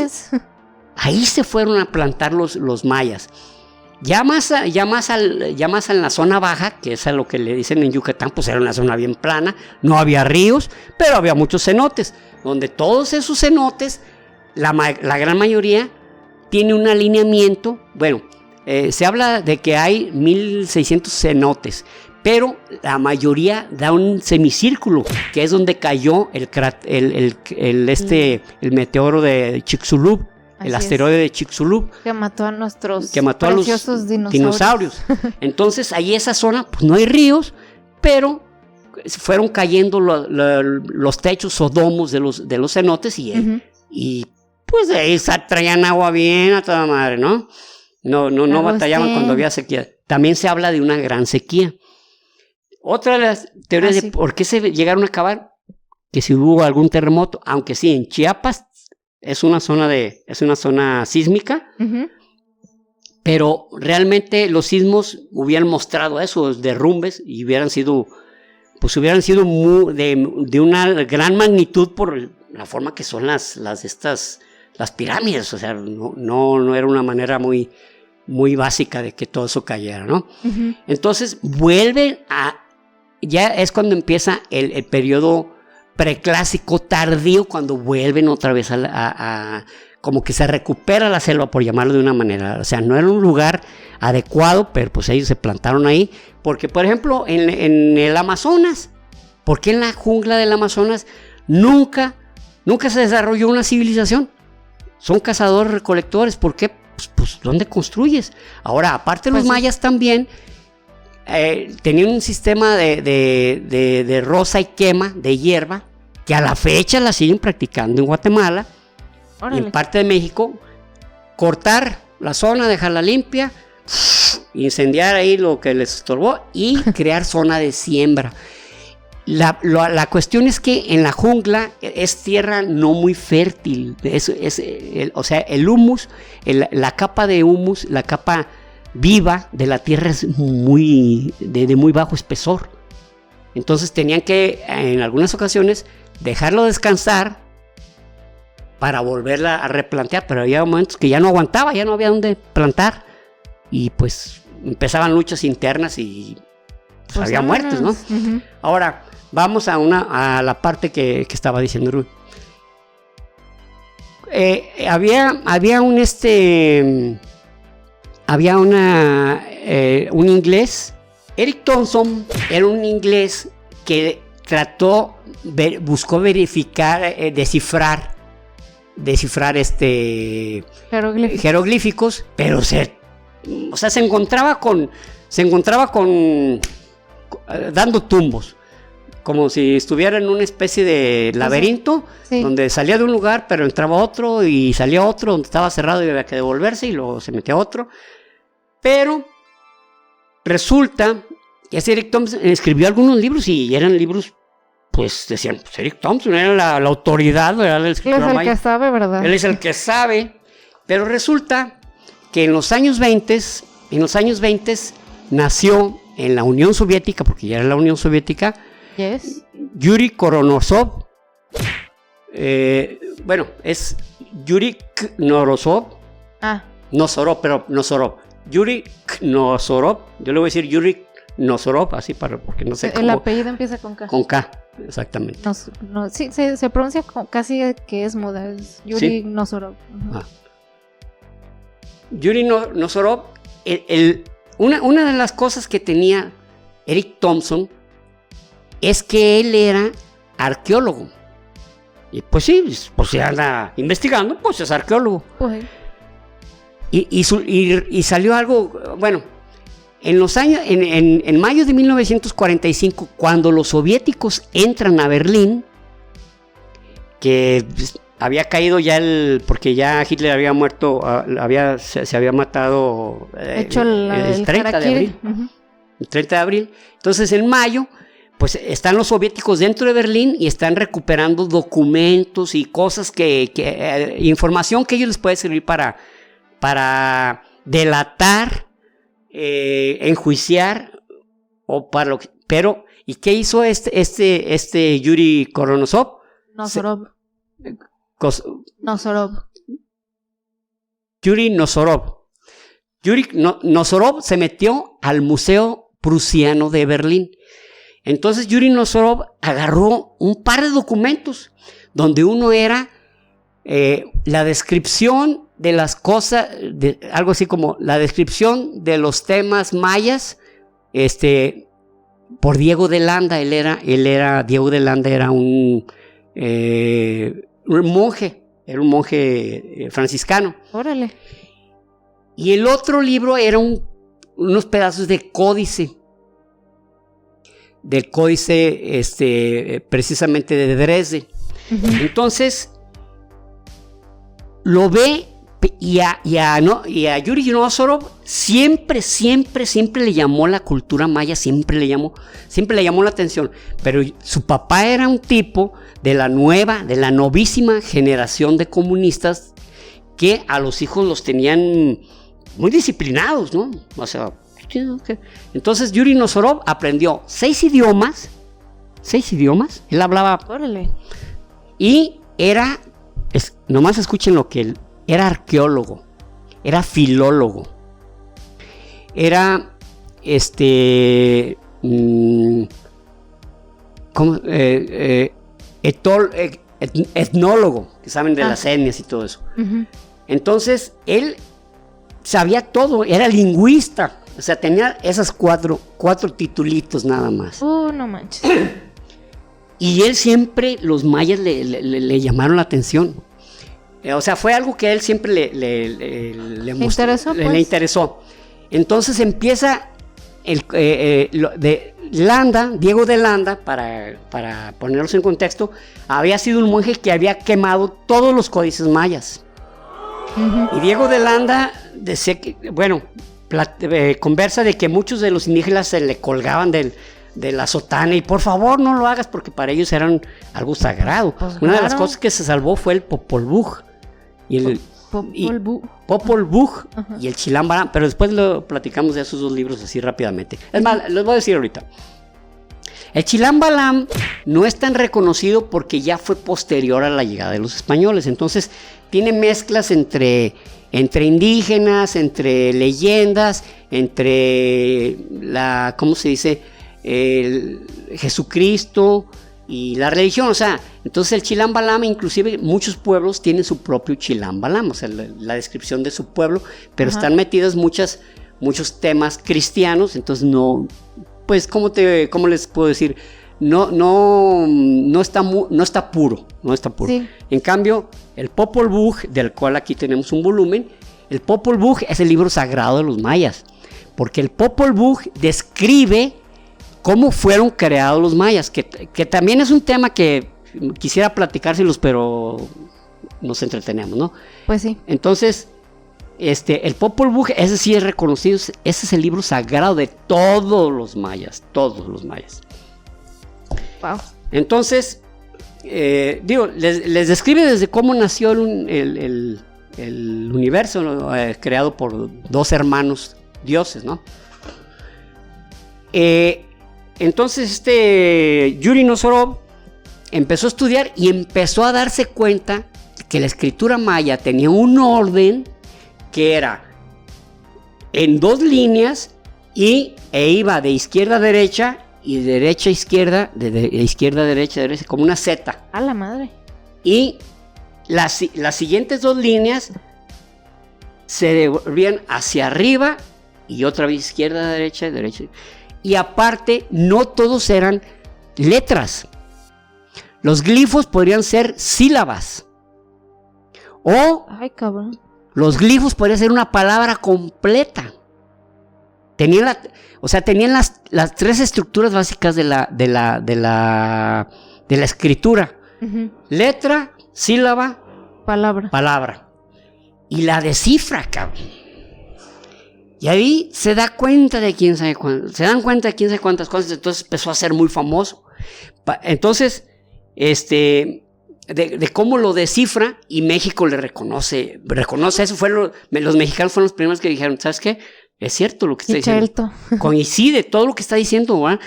se fueron a plantar los mayas. Ya más en la zona baja, que es a lo que le dicen en Yucatán, pues era una zona bien plana, no había ríos, pero había muchos cenotes, donde todos esos cenotes, la gran mayoría, tiene un alineamiento. Bueno, se habla de que hay 1,600 cenotes, pero la mayoría da un semicírculo, que es donde cayó el meteoro de Chicxulub, el asteroide de Chicxulub, que mató a nuestros preciosos dinosaurios. Entonces, ahí esa zona, pues no hay ríos, pero fueron cayendo los techos o domos de los cenotes y pues de ahí traían agua bien a toda madre, ¿no? No batallaban cuando había sequía. También se habla de una gran sequía. Otra de las teorías de por qué se llegaron a acabar, que si hubo algún terremoto, aunque sí, en Chiapas es una zona sísmica, pero realmente los sismos hubieran mostrado esos derrumbes y hubieran sido de una gran magnitud por la forma que son las pirámides. O sea, no era una manera muy, muy básica de que todo eso cayera, ¿no? Entonces ya es cuando empieza el periodo preclásico tardío, cuando vuelven otra vez como que se recupera la selva, por llamarlo de una manera. O sea, no era un lugar adecuado, pero pues ellos se plantaron ahí, porque por ejemplo en el Amazonas, ¿por qué en la jungla del Amazonas nunca se desarrolló una civilización? Son cazadores recolectores. ¿Por qué? Pues ¿dónde construyes? Ahora, aparte los mayas también tenían un sistema de roza y quema de hierba, que a la fecha la siguen practicando en Guatemala. Órale. Y en parte de México. Cortar la zona, dejarla limpia, incendiar ahí lo que les estorbó y crear zona de siembra. La cuestión es que en la jungla es tierra no muy fértil. O sea, el humus, la capa de humus, la capa viva de la tierra es de muy bajo espesor. Entonces tenían que, en algunas ocasiones, dejarlo descansar para volverla a replantear, pero había momentos que ya no aguantaba, ya no había dónde plantar, y pues empezaban luchas internas y pues había muertes, ¿no? Ahora, vamos a la parte que estaba diciendo Rui. Había un inglés, Eric Thompson, era un inglés que buscó verificar, descifrar descifrar jeroglíficos, pero se encontraba dando tumbos, como si estuviera en una especie de laberinto, sí, donde salía de un lugar, pero entraba otro y salía otro, donde estaba cerrado y había que devolverse y luego se metía otro. Pero resulta que ese Eric Thompson escribió algunos libros y eran libros, pues decían, pues Eric Thompson era la autoridad, ¿verdad? Él es el que sabe, ¿verdad? Él es el que sabe, pero resulta que en los años 20 nació en la Unión Soviética, porque ya era la Unión Soviética, yes, Yuri Koronosov. Bueno, es Yuri Knorosov. Nosorov. Yuri Knorosov. Yo le voy a decir Yuri Nosorov, así porque no sé cómo. El apellido empieza con K. Con K, exactamente. Sí, se pronuncia casi que es muda. Es Yuri, ¿sí? Nosorov. Uh-huh. Yuri Nosorov. Una de las cosas que tenía Eric Thompson es que él era arqueólogo. Y pues sí, pues se anda investigando, pues es arqueólogo. Uh-huh. Y salió algo, bueno, en mayo de 1945, cuando los soviéticos entran a Berlín, que había caído ya porque ya Hitler había muerto, se había matado el 30 de abril. Uh-huh. El 30 de abril. Entonces, en mayo, pues están los soviéticos dentro de Berlín y están recuperando documentos y cosas información que a ellos les puede servir para delatar, enjuiciar, o para lo que, pero, ¿y qué hizo este Yuri Koronosov? Yuri Nosorov. Yuri Nosorov se metió al Museo Prusiano de Berlín. Entonces Yuri Nosorov agarró un par de documentos donde uno era la descripción de las cosas, algo así como la descripción de los temas mayas, por Diego de Landa. Diego de Landa era un monje, franciscano. Órale. Y el otro libro era unos pedazos de códice, del códice precisamente de Dresde. Uh-huh. Entonces lo ve y a Yuri Nosorov siempre le llamó la cultura maya, siempre le llamó la atención, pero su papá era un tipo de la novísima generación de comunistas que a los hijos los tenían muy disciplinados, ¿no? O sea, entonces Yuri Nosorov aprendió 6 idiomas, él hablaba. Órale. Y nomás escuchen lo que él era: arqueólogo, era filólogo, era etnólogo, que saben de las etnias y todo eso. Uh-huh. Entonces él sabía todo, era lingüista, o sea, tenía esas cuatro titulitos nada más. No manches. Y él siempre, los mayas le llamaron la atención. O sea, fue algo que a él siempre le interesó, le interesó. Entonces empieza de Landa, Diego de Landa, para ponerlos en contexto, había sido un monje que había quemado todos los códices mayas. Uh-huh. Y Diego de Landa decía que, conversa de que muchos de los indígenas se le colgaban de la sotana, y por favor no lo hagas porque para ellos eran algo sagrado. Pues una de las cosas que se salvó fue el Popol Vuh y el Popol Vuh uh-huh. y el Chilam Balam, pero después lo platicamos de esos dos libros así rápidamente. Es más, les voy a decir ahorita. El Chilam Balam no es tan reconocido porque ya fue posterior a la llegada de los españoles, entonces tiene mezclas entre indígenas, entre leyendas, entre ¿cómo se dice? Jesucristo y la religión. O sea, entonces el Chilam Balam, inclusive muchos pueblos tienen su propio Chilam Balam, o sea, la descripción de su pueblo, pero uh-huh. están metidos muchos temas cristianos, entonces no, pues, ¿cómo les puedo decir? no está puro. Sí. En cambio, el Popol Vuh, del cual aquí tenemos un volumen, el Popol Vuh es el libro sagrado de los mayas, porque el Popol Vuh describe cómo fueron creados los mayas, que también es un tema que quisiera platicárselos, pero nos entretenemos, ¿no? Pues sí. Entonces, el Popol Vuh, ese sí es reconocido, ese es el libro sagrado de todos los mayas. Wow. Entonces, les describe desde cómo nació el universo, ¿no? Creado por dos hermanos dioses, ¿no? Entonces, Yuri Nosorov empezó a estudiar y empezó a darse cuenta que la escritura maya tenía un orden que era en 2 líneas e iba de izquierda a derecha y de derecha a izquierda, de izquierda a derecha, como una Z. A la madre. Y las siguientes 2 líneas se devolvían hacia arriba y otra vez izquierda a derecha, derecha. Y aparte, no todos eran letras. Los glifos podrían ser sílabas. O ay, cabrón. Los glifos podrían ser una palabra completa. Tenían las 3 estructuras básicas de la escritura. Uh-huh. Letra, sílaba, palabra. Y la descifra, cabrón. Y ahí se da cuenta de quién sabe cuántas. Se dan cuenta de quién sabe cuántas cosas. Entonces empezó a ser muy famoso. Entonces, de cómo lo descifra, y México le reconoce eso. Los mexicanos fueron los primeros que dijeron, ¿sabes qué? Es cierto lo que está diciendo. Coincide todo lo que está diciendo, ¿verdad?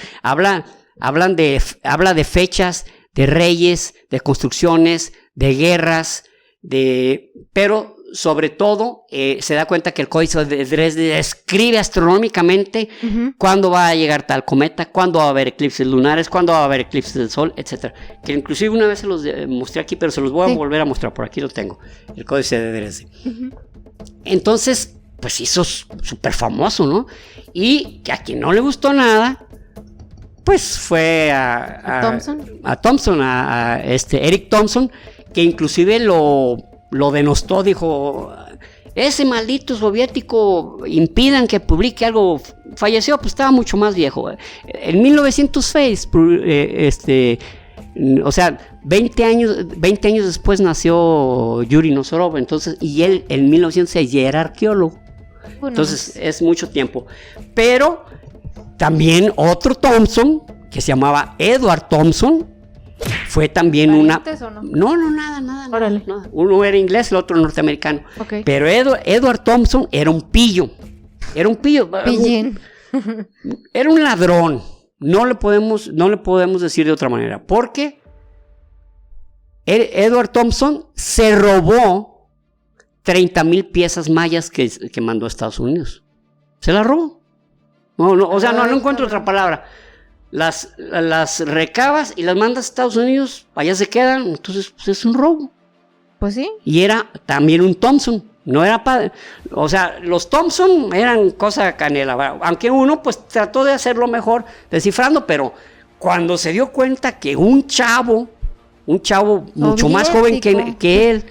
Habla de fechas, de reyes, de construcciones, de guerras, pero sobre todo se da cuenta que el códice de Dresde describe astronómicamente uh-huh. cuándo va a llegar tal cometa, cuándo va a haber eclipses lunares, cuándo va a haber eclipses del sol, etc. Que inclusive una vez se los mostré aquí, pero se los voy a volver a mostrar, por aquí lo tengo, el códice de Dresde. Uh-huh. Entonces, pues hizo súper famoso, ¿no? Y que a quien no le gustó nada, pues fue a Thompson, Eric Thompson, que inclusive lo denostó, dijo, ese maldito soviético, impidan que publique algo. Falleció, pues estaba mucho más viejo. En 1906, o sea, 20 años después nació Yuri Nosorov, entonces, y él en 1906 ya era arqueólogo. Bueno, entonces es mucho tiempo. Pero también otro Thompson, que se llamaba Edward Thompson, fue también una... ¿O no? No, nada. Órale. Nada. Uno era inglés, el otro norteamericano. Okay. Pero Edward Thompson era un pillo. Pillín. Era un ladrón. No le podemos decir de otra manera. Porque Edward Thompson se robó 30,000 piezas mayas que mandó a Estados Unidos. Se las robó. No encuentro otra palabra. Las recabas y las mandas a Estados Unidos, allá se quedan, entonces pues es un robo. Pues sí. Y era también un Thompson, no era padre. O sea, los Thompson eran cosa canela, aunque uno pues trató de hacerlo mejor descifrando, pero cuando se dio cuenta que un chavo mucho más joven que él,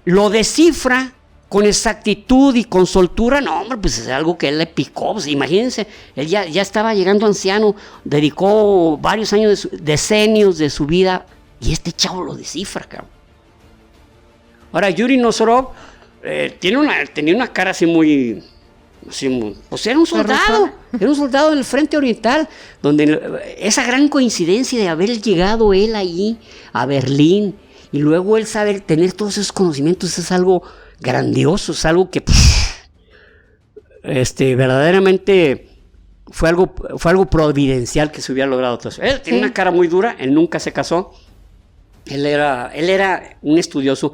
lo descifra con exactitud y con soltura, no, hombre, pues es algo que él le picó. Pues, imagínense, él ya estaba llegando anciano, dedicó varios años, decenios de su vida, y este chavo lo descifra, cabrón. Ahora, Yuri Nosorov tenía una cara así muy, pues era un soldado en el frente oriental, donde esa gran coincidencia de haber llegado él ahí a Berlín, y luego él saber tener todos esos conocimientos, es algo grandioso, es algo que verdaderamente fue algo providencial que se hubiera logrado todo eso. Él tenía una cara muy dura, él nunca se casó, él era un estudioso.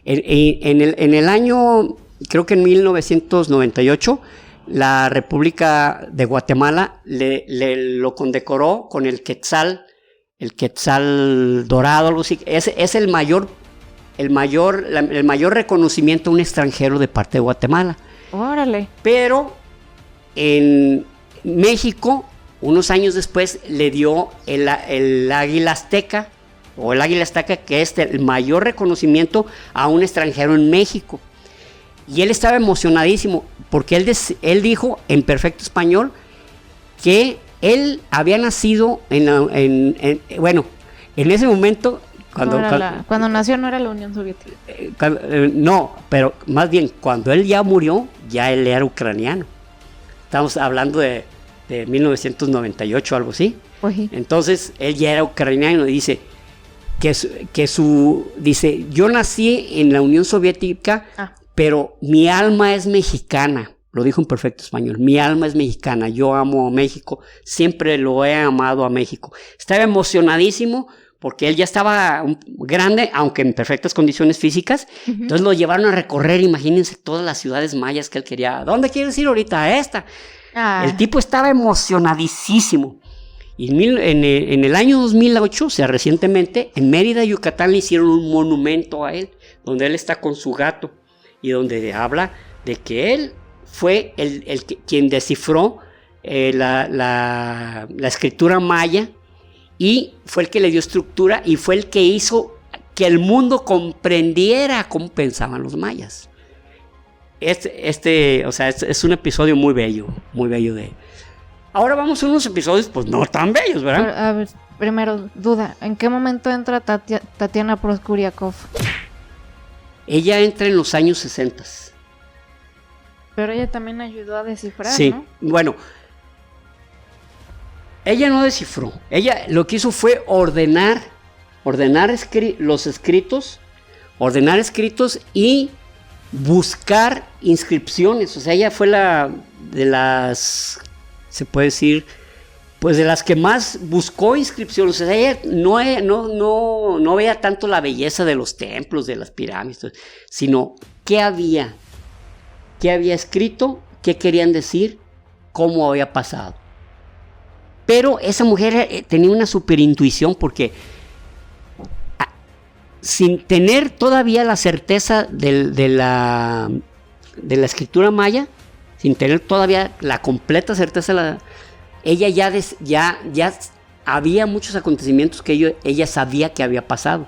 En el año, creo que en 1998, la República de Guatemala lo condecoró con el Quetzal dorado, algo así. Es el mayor reconocimiento a un extranjero de parte de Guatemala. Órale. Pero en México unos años después le dio el águila azteca, o el águila azteca, que es el mayor reconocimiento a un extranjero en México. Y él estaba emocionadísimo, porque él dijo en perfecto español que él había nacido en ese momento, cuando nació no era la Unión Soviética. No, pero más bien, cuando él ya murió, ya él era ucraniano. Estamos hablando de 1998 o algo así. Pues sí. Entonces, él ya era ucraniano y dice dice, yo nací en la Unión Soviética, pero mi alma es mexicana. Lo dijo en perfecto español. Mi alma es mexicana. Yo amo a México. Siempre lo he amado a México. Estaba emocionadísimo porque él ya estaba grande, aunque en perfectas condiciones físicas. Uh-huh. Entonces lo llevaron a recorrer, imagínense, todas las ciudades mayas que él quería. ¿Dónde quieres ir ahorita? A esta. El tipo estaba emocionadísimo. Y en el año 2008, o sea, recientemente, en Mérida, Yucatán, le hicieron un monumento a él, donde él está con su gato y donde habla de que él fue quien descifró la escritura maya, y fue el que le dio estructura y fue el que hizo que el mundo comprendiera cómo pensaban los mayas. O sea, es un episodio muy bello de... Ahora vamos a unos episodios pues no tan bellos, ¿verdad? A ver, primero, duda, ¿en qué momento entra Tatiana Proskuriakov? Ella entra en los años 60. Pero ella también ayudó a descifrar, sí, ¿no? Bueno, ella no descifró. Ella lo que hizo fue ordenar los escritos, ordenar escritos y buscar inscripciones. O sea, ella fue de las, se puede decir, pues de las que más buscó inscripciones. O sea, ella no veía tanto la belleza de los templos, de las pirámides, sino qué había escrito, qué querían decir, cómo había pasado. Pero esa mujer tenía una superintuición, porque sin tener todavía la certeza de la escritura maya, sin tener todavía la completa certeza, ella ya había muchos acontecimientos que ella sabía que había pasado.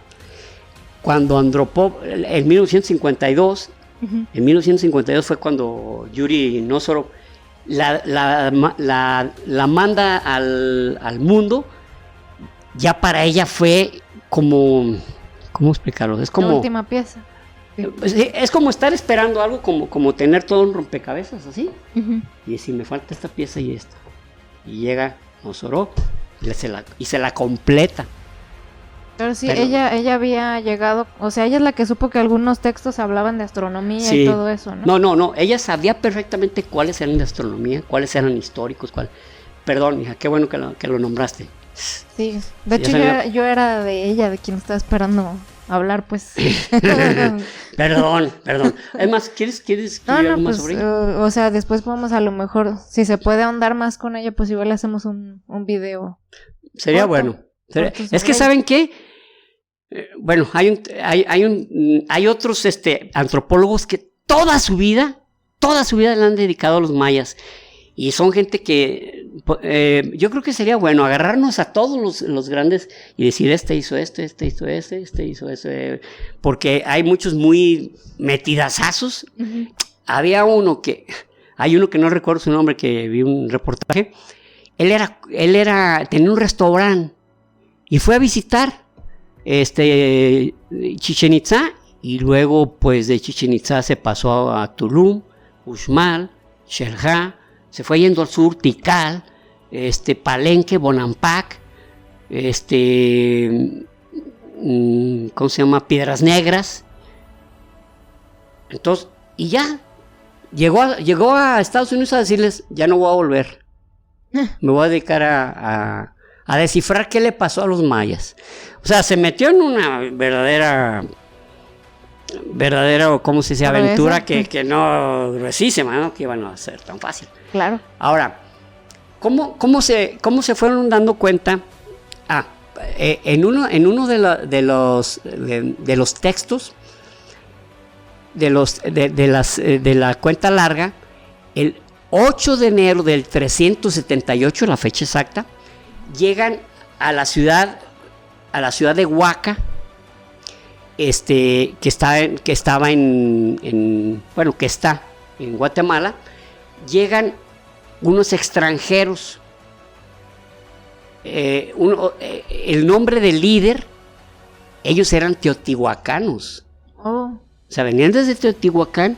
Cuando Andropov, en 1952, uh-huh. En 1952 fue cuando Yuri Nózorov la manda al mundo. Ya para ella fue como, ¿cómo explicarlo? Es como la última pieza. Es como estar esperando algo, como tener todo un rompecabezas así, uh-huh. Y decir, me falta esta pieza y esta, y llega Nózorov y se la completa. Pero sí, ella había llegado, o sea, ella es la que supo que algunos textos hablaban de astronomía, sí. Y todo eso, ¿no? No, ella sabía perfectamente cuáles eran de astronomía, cuáles eran históricos, Perdón, hija, qué bueno que lo nombraste. Sí, de hecho yo era de ella, de quien estaba esperando hablar, pues. Perdón. Es más, ¿quieres escribir algo más sobre ella? O sea, después podemos, a lo mejor, si se puede ahondar más con ella, pues igual hacemos un video. Sería bueno. Es que, ¿saben qué? Bueno, hay otros antropólogos que toda su vida le han dedicado a los mayas. Y son gente que yo creo que sería bueno agarrarnos a todos los grandes y decir, este hizo esto, este hizo eso, porque hay muchos muy metidazazos. Uh-huh. Hay uno que no recuerdo su nombre, que vi un reportaje. Él tenía un restaurante y fue a visitar Chichén Itzá, y luego pues de Chichén Itzá se pasó a Tulum, Uxmal, Xel-Há, se fue yendo al sur, Tikal, Palenque, Bonampak, ¿cómo se llama? Piedras Negras. Entonces, y ya, llegó a Estados Unidos a decirles, ya no voy a volver. Me voy a dedicar a descifrar qué le pasó a los mayas. O sea, se metió en una verdadera, ¿cómo se dice? Aventura que no, gruesísima, ¿no? Que iban a ser tan fácil. Claro. Ahora, ¿cómo se fueron dando cuenta? En uno de los textos de la cuenta larga, 8 de enero del 378, la fecha exacta, llegan a la ciudad de Huaca, que está en Guatemala. Llegan unos extranjeros. El nombre del líder, ellos eran teotihuacanos. O sea, venían desde Teotihuacán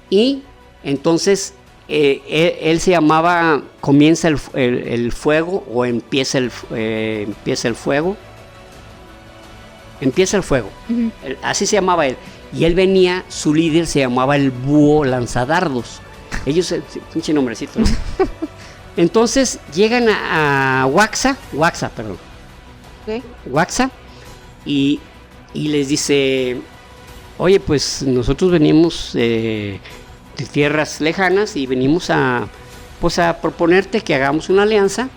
y entonces él se llamaba Comienza el Fuego o Empieza el Fuego. Empieza el Fuego. Uh-huh. Así se llamaba él. Y él venía, su líder se llamaba el Búho Lanzadardos. Ellos, pinche nombrecito, ¿no? Entonces llegan a Huaxa, ¿qué? Huaxa, y les dice, oye, pues nosotros venimos de tierras lejanas y venimos a proponerte que hagamos una alianza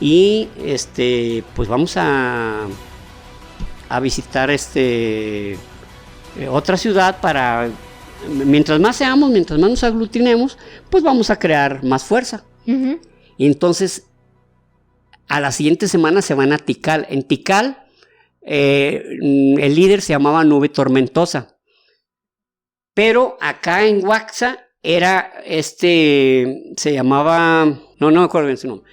y pues vamos a visitar otra ciudad para, mientras más nos aglutinemos, pues vamos a crear más fuerza. Uh-huh. Y entonces, a la siguiente semana se van a Tikal. En Tikal, el líder se llamaba Nube Tormentosa. Pero acá en Huaxa era se llamaba, no me acuerdo bien su nombre.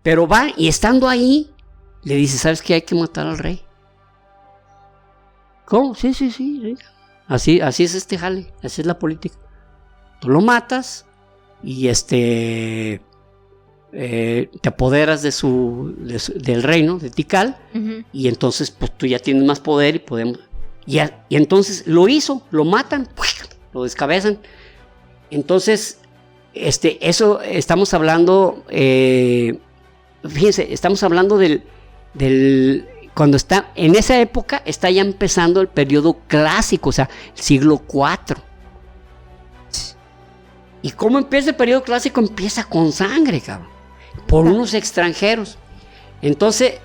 Pero va y estando ahí, le dice, ¿sabes qué? Hay que matar al rey. ¿Cómo? Sí. Así es jale, así es la política. Tú lo matas y te apoderas del reino de Tikal. Uh-huh. Y entonces pues tú ya tienes más poder y podemos. Y entonces lo matan, lo descabezan. Entonces, eso estamos hablando, fíjense, estamos hablando del cuando está, en esa época está ya empezando el periodo clásico, o sea, el siglo IV. ¿Y cómo empieza el periodo clásico? Empieza con sangre, cabrón, por unos extranjeros. Entonces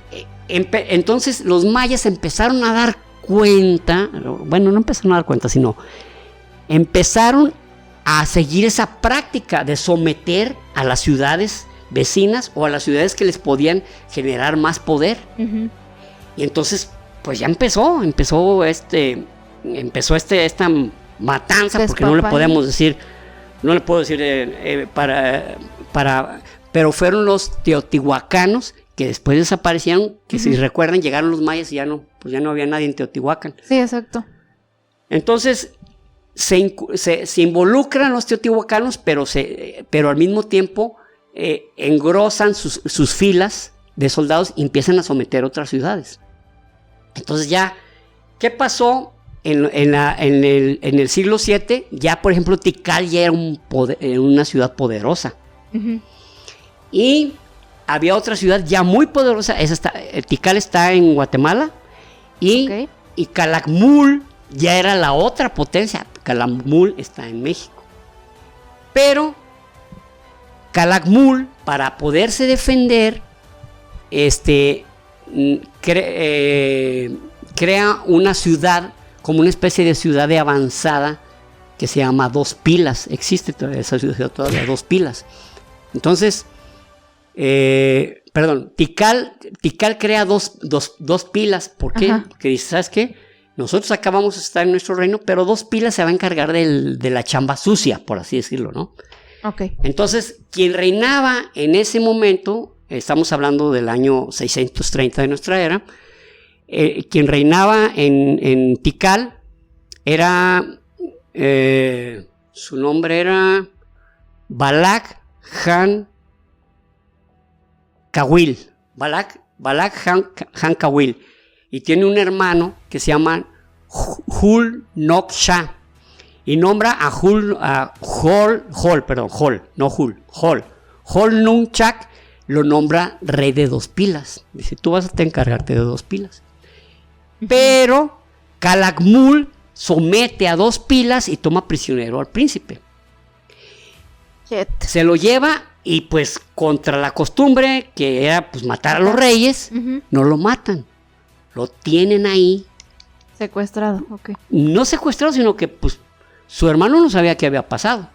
los mayas empezaron a dar cuenta, bueno, no empezaron a dar cuenta, sino empezaron a seguir esa práctica de someter a las ciudades vecinas o a las ciudades que les podían generar más poder. Uh-huh. Y entonces, pues ya empezó esta matanza, porque no le podemos decir, pero fueron los teotihuacanos que después desaparecieron, que uh-huh. Si recuerdan, llegaron los mayas y ya no había nadie en Teotihuacán. Sí, exacto. Entonces, se involucran los teotihuacanos, pero al mismo tiempo engrosan sus filas de soldados y empiezan a someter otras ciudades. Entonces ya, ¿qué pasó en el siglo VII? Ya, por ejemplo, Tikal ya era una ciudad poderosa. Uh-huh. Y había otra ciudad ya muy poderosa. Tikal está en Guatemala. Y Calakmul ya era la otra potencia. Calakmul está en México. Pero Calakmul, para poderse defender, crea una ciudad, como una especie de ciudad de avanzada, que se llama Dos Pilas. Existe todavía esa ciudad, todavía Dos Pilas. Entonces, Tikal crea dos pilas. ¿Por qué? Ajá. Porque dice, ¿sabes qué? Nosotros acá vamos a estar en nuestro reino, pero Dos Pilas se va a encargar de la chamba sucia, por así decirlo, ¿no? Okay. Entonces, quien reinaba en ese momento, estamos hablando del año 630 de nuestra era, quien reinaba en Tikal era, su nombre era Balak Han Kawil. Balak Han Kawil. Y tiene un hermano que se llama Hul Noksha. Y nombra a Hol Nunchak, lo nombra rey de Dos Pilas. Dice, tú vas a encargarte de Dos Pilas. Uh-huh. Pero Calakmul somete a Dos Pilas y toma prisionero al príncipe. Shit. Se lo lleva y pues contra la costumbre, que era pues matar a los reyes, uh-huh. No lo matan. Lo tienen ahí. Secuestrado, ok. No secuestrado, sino que pues su hermano no sabía qué había pasado.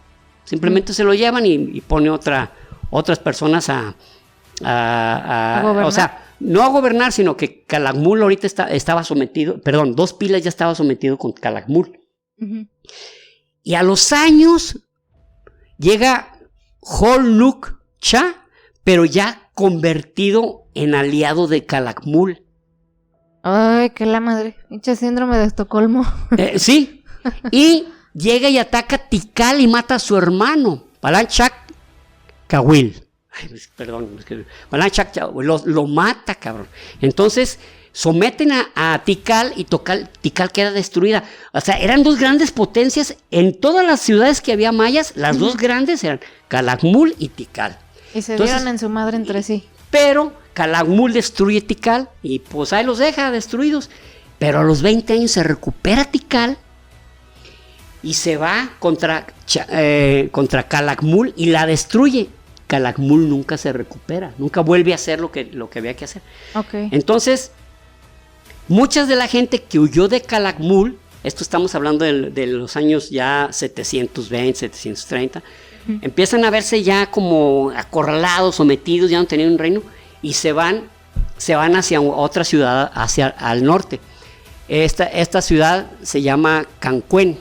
Simplemente se lo llevan y pone otras personas a gobernar. O sea, no a gobernar, sino que Calakmul ahorita estaba sometido, perdón, 2 Pilas ya estaba sometido con Calakmul. Ujú. Y a los años llega Holnuk Cha, pero ya convertido en aliado de Calakmul. Ay, qué la madre. Pinche síndrome de Estocolmo. Sí, y llega y ataca Tikal y mata a su hermano, Balanchak Kawil. Ay, perdón, Balanchak lo mata, cabrón. Entonces someten a Tikal y Tikal queda destruida. O sea, eran 2 grandes potencias en todas las ciudades que había mayas. Las 2 grandes eran Calakmul y Tikal. Y se dieron en su madre entre sí. Pero Calakmul destruye Tikal y pues ahí los deja destruidos. Pero a los 20 años se recupera Tikal y se va contra Calakmul y la destruye. Calakmul nunca se recupera, nunca vuelve a hacer lo que había que hacer. Okay. Entonces, muchas de la gente que huyó de Calakmul, esto estamos hablando de los años ya 720, 730, empiezan a verse ya como acorralados, sometidos, ya no tenían un reino, y se van hacia otra ciudad, hacia al norte. Esta ciudad se llama Cancuén.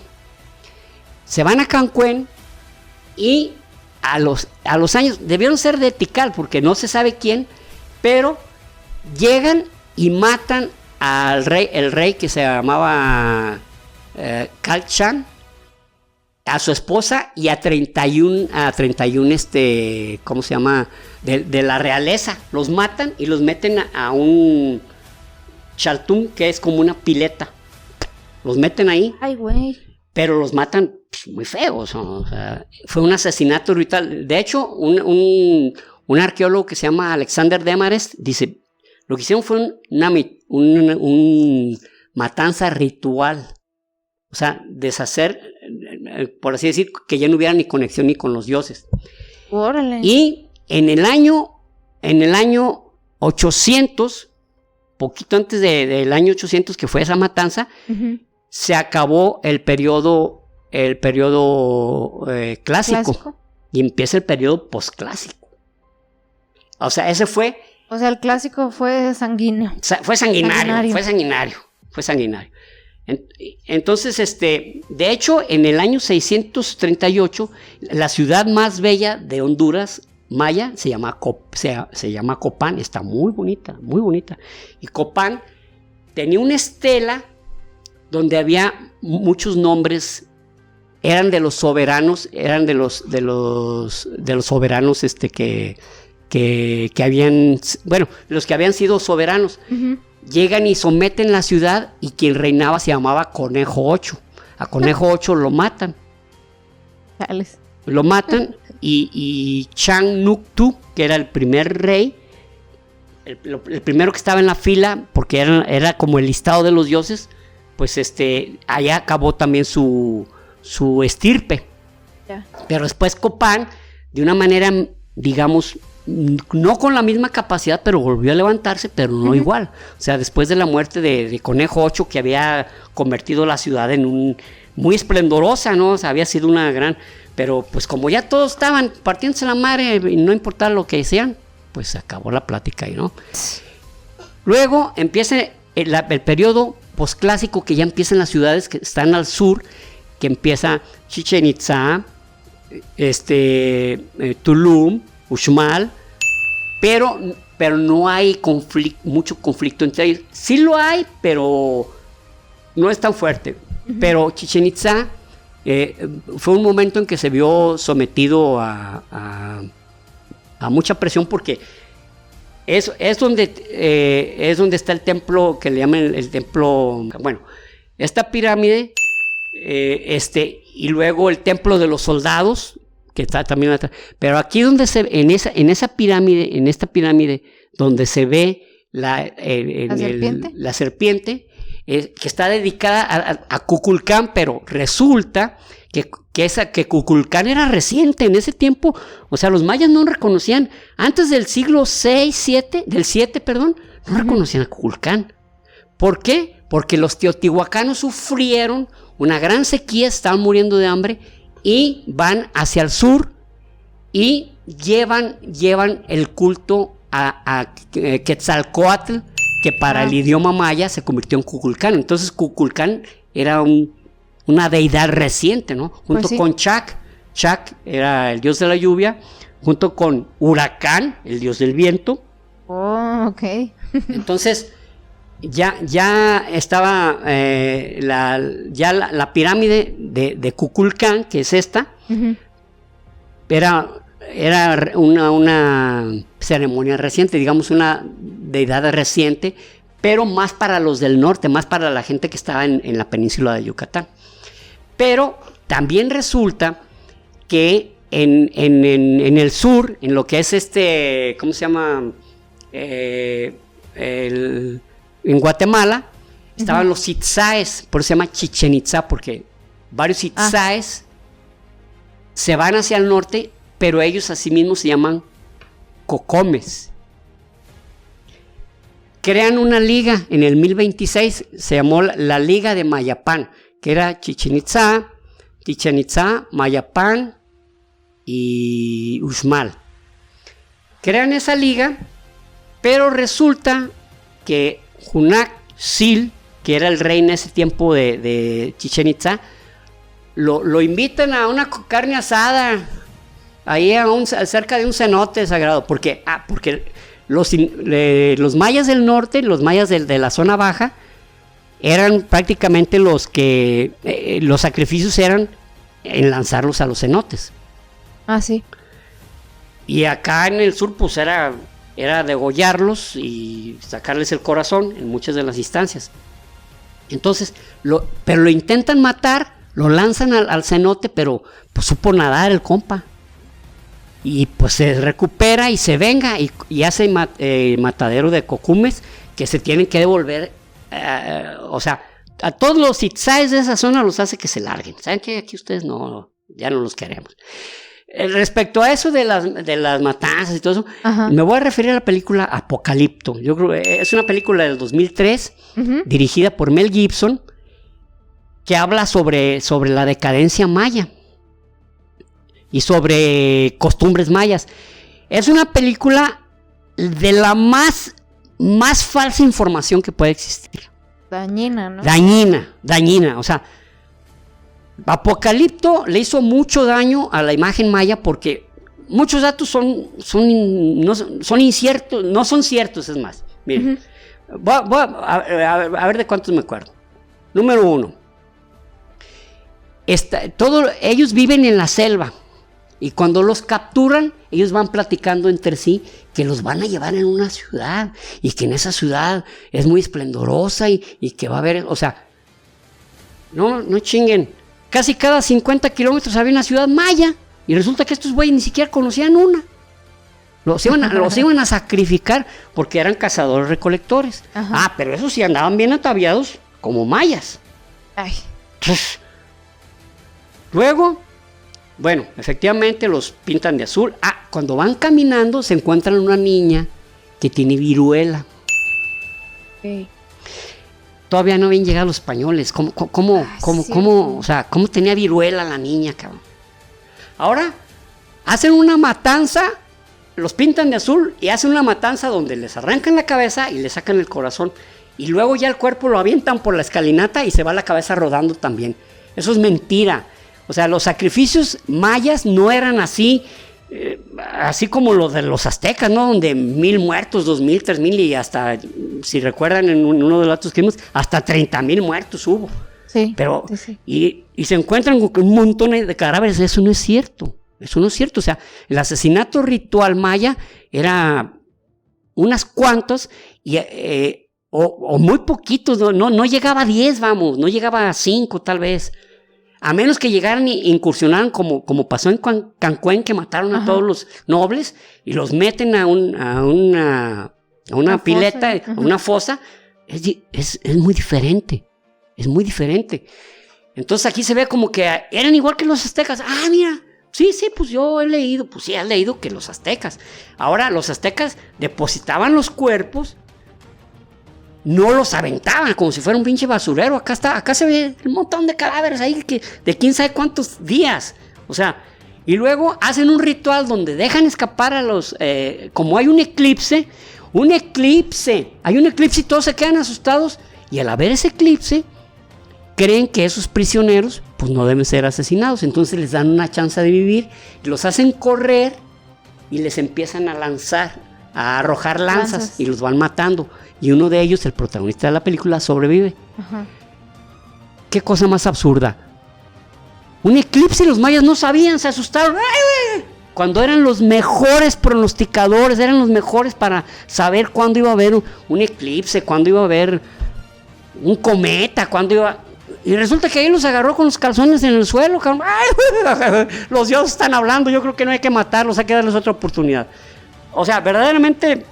Se van a Cancuén y a los años, debieron ser de Tikal, porque no se sabe quién, pero llegan y matan al rey, el rey que se llamaba Kalchan, a su esposa y a 31 ¿cómo se llama? De la realeza. Los matan y los meten a un chaltún, que es como una pileta. Los meten ahí. Ay, güey. Pero los matan muy feos. O sea, fue un asesinato brutal. De hecho, un arqueólogo que se llama Alexander Demarest dice, lo que hicieron fue un matanza ritual. O sea, deshacer, por así decir, que ya no hubiera ni conexión ni con los dioses. Órale. Y en el año 800, poquito antes del año 800 que fue esa matanza, se acabó el periodo clásico y empieza el periodo posclásico. O sea, ese fue... O sea, el clásico fue sanguíneo. Fue sanguinario. Entonces, de hecho, en el año 638, la ciudad más bella de Honduras, maya, se llama Copán. Está muy bonita, muy bonita. Y Copán tenía una estela donde había muchos nombres, eran de los soberanos, soberanos que habían, bueno, los que habían sido soberanos. Llegan y someten la ciudad y quien reinaba se llamaba Conejo 8. A Conejo 8 lo matan. Dales. Lo matan y Chang Nuk Tu, que era el primer rey, el primero que estaba en la fila, porque era como el listado de los dioses, pues allá acabó también su estirpe. Ya. Pero después Copán, de una manera, digamos, no con la misma capacidad, pero volvió a levantarse, pero no igual. O sea, después de la muerte de Conejo 8, que había convertido la ciudad en muy esplendorosa, ¿no? O sea, había sido una gran... Pero pues como ya todos estaban partiéndose la madre y no importaba lo que decían, pues se acabó la plática ahí, ¿no? Luego empieza el periodo posclásico, que ya empiezan las ciudades que están al sur, que empieza Chichén Itzá, Tulum, Uxmal, pero no hay mucho conflicto entre ellos. Sí lo hay, pero no es tan fuerte. Pero Chichén Itzá fue un momento en que se vio sometido a mucha presión, porque es donde está el templo, que le llaman el templo, bueno, esta pirámide, y luego el templo de los soldados, que está también atrás. Pero aquí donde en esta pirámide donde se ve la serpiente, que está dedicada a Kukulcán, pero resulta que Kukulcán era reciente en ese tiempo. O sea, los mayas no reconocían, antes del siglo 7, no reconocían a Kukulcán. ¿Por qué? Porque los teotihuacanos sufrieron una gran sequía, estaban muriendo de hambre, y van hacia el sur y llevan el culto a Quetzalcóatl, que para el idioma maya se convirtió en Kukulcán. Entonces Kukulcán era una deidad reciente, ¿no? Junto con Chac era el dios de la lluvia, junto con Huracán, el dios del viento. Oh, ok. Entonces ya estaba la pirámide de Kukulcán, que es esta. Uh-huh. Era una ceremonia reciente, digamos una deidad reciente, pero más para los del norte, más para la gente que estaba en la península de Yucatán. Pero también resulta que en el sur, en lo que es ¿cómo se llama? En Guatemala, estaban los itzáes, por eso se llama Chichén Itzá, porque varios itzáes se van hacia el norte, pero ellos asimismo se llaman cocomes. Crean una liga en el 1026, se llamó la Liga de Mayapán, que era Chichén Itzá, Mayapán y Uxmal. Crean esa liga, pero resulta que Junak Sil, que era el rey en ese tiempo de Chichén Itzá, lo invitan a una carne asada ahí cerca de un cenote sagrado, porque los mayas del norte, los mayas de la zona baja, eran prácticamente los que los sacrificios eran en lanzarlos a los cenotes. Ah, sí. Y acá en el sur pues era degollarlos y sacarles el corazón en muchas de las instancias. Entonces, pero lo intentan matar, lo lanzan al cenote, pero pues supo nadar el compa. Y pues se recupera y se venga y hace matadero de cocumes que se tienen que devolver. O sea, a todos los itzáes de esa zona los hace que se larguen. ¿Saben qué? Aquí ustedes ya no los queremos. Respecto a eso de las matanzas y todo eso, ajá, me voy a referir a la película Apocalipto. Yo creo que es una película del 2003, uh-huh, dirigida por Mel Gibson, que habla sobre la decadencia maya y sobre costumbres mayas. Es una película de la más falsa información que puede existir. Dañina, ¿no? Dañina. O sea, Apocalipto le hizo mucho daño a la imagen maya porque muchos datos son inciertos, no son ciertos, es más. Miren, uh-huh, voy a ver de cuántos me acuerdo. Número 1. Ellos viven en la selva y cuando los capturan, ellos van platicando entre sí que los van a llevar en una ciudad y que en esa ciudad es muy esplendorosa y que va a haber, o sea, no chinguen. Casi cada 50 kilómetros había una ciudad maya y resulta que estos güeyes ni siquiera conocían una. Los iban a sacrificar porque eran cazadores recolectores. Ajá. Pero esos sí andaban bien ataviados como mayas. Ay. Entonces, luego, bueno, efectivamente los pintan de azul. Cuando van caminando se encuentran una niña que tiene viruela. Okay. Todavía no habían llegado los españoles. ¿Cómo tenía viruela la niña, cabrón? Ahora hacen una matanza, los pintan de azul y hacen una matanza donde les arrancan la cabeza y les sacan el corazón. Y luego ya el cuerpo lo avientan por la escalinata y se va la cabeza rodando también. Eso es mentira. O sea, los sacrificios mayas no eran así como los de los aztecas, ¿no? Donde 1,000 muertos, 2,000, 3,000 y hasta, si recuerdan en uno de los datos que vimos, hasta 30,000 muertos hubo. Sí. Pero, sí. Y se encuentran con un montón de cadáveres. Eso no es cierto. O sea, el asesinato ritual maya era unas cuantas o muy poquitos, no llegaba a 10, vamos, no llegaba a 5 tal vez. A menos que llegaran e incursionaran como pasó en Cancuén, que mataron a todos los nobles y los meten a una pileta, a una fosa. Es muy diferente. Es muy diferente. Entonces aquí se ve como que eran igual que los aztecas. Mira, sí, pues yo he leído. Pues sí, has leído que los aztecas. Ahora, los aztecas depositaban los cuerpos, no los aventaban como si fuera un pinche basurero. Acá se ve un montón de cadáveres ahí de quién sabe cuántos días. O sea, y luego hacen un ritual donde dejan escapar a los... como hay un eclipse, hay un eclipse y todos se quedan asustados, y al haber ese eclipse, creen que esos prisioneros pues no deben ser asesinados, entonces les dan una chance de vivir, los hacen correr y les empiezan a lanzar, a arrojar lanzas y los van matando, y uno de ellos, el protagonista de la película, sobrevive. Ajá. ¿Qué cosa más absurda? Un eclipse y los mayas no sabían, se asustaron. ¡Ay! Cuando eran los mejores pronosticadores, eran los mejores para saber cuándo iba a haber un eclipse, cuándo iba a haber un cometa, cuándo iba... Y resulta que ahí los agarró con los calzones en el suelo. ¡Ay! Los dioses están hablando, yo creo que no hay que matarlos, hay que darles otra oportunidad. O sea, verdaderamente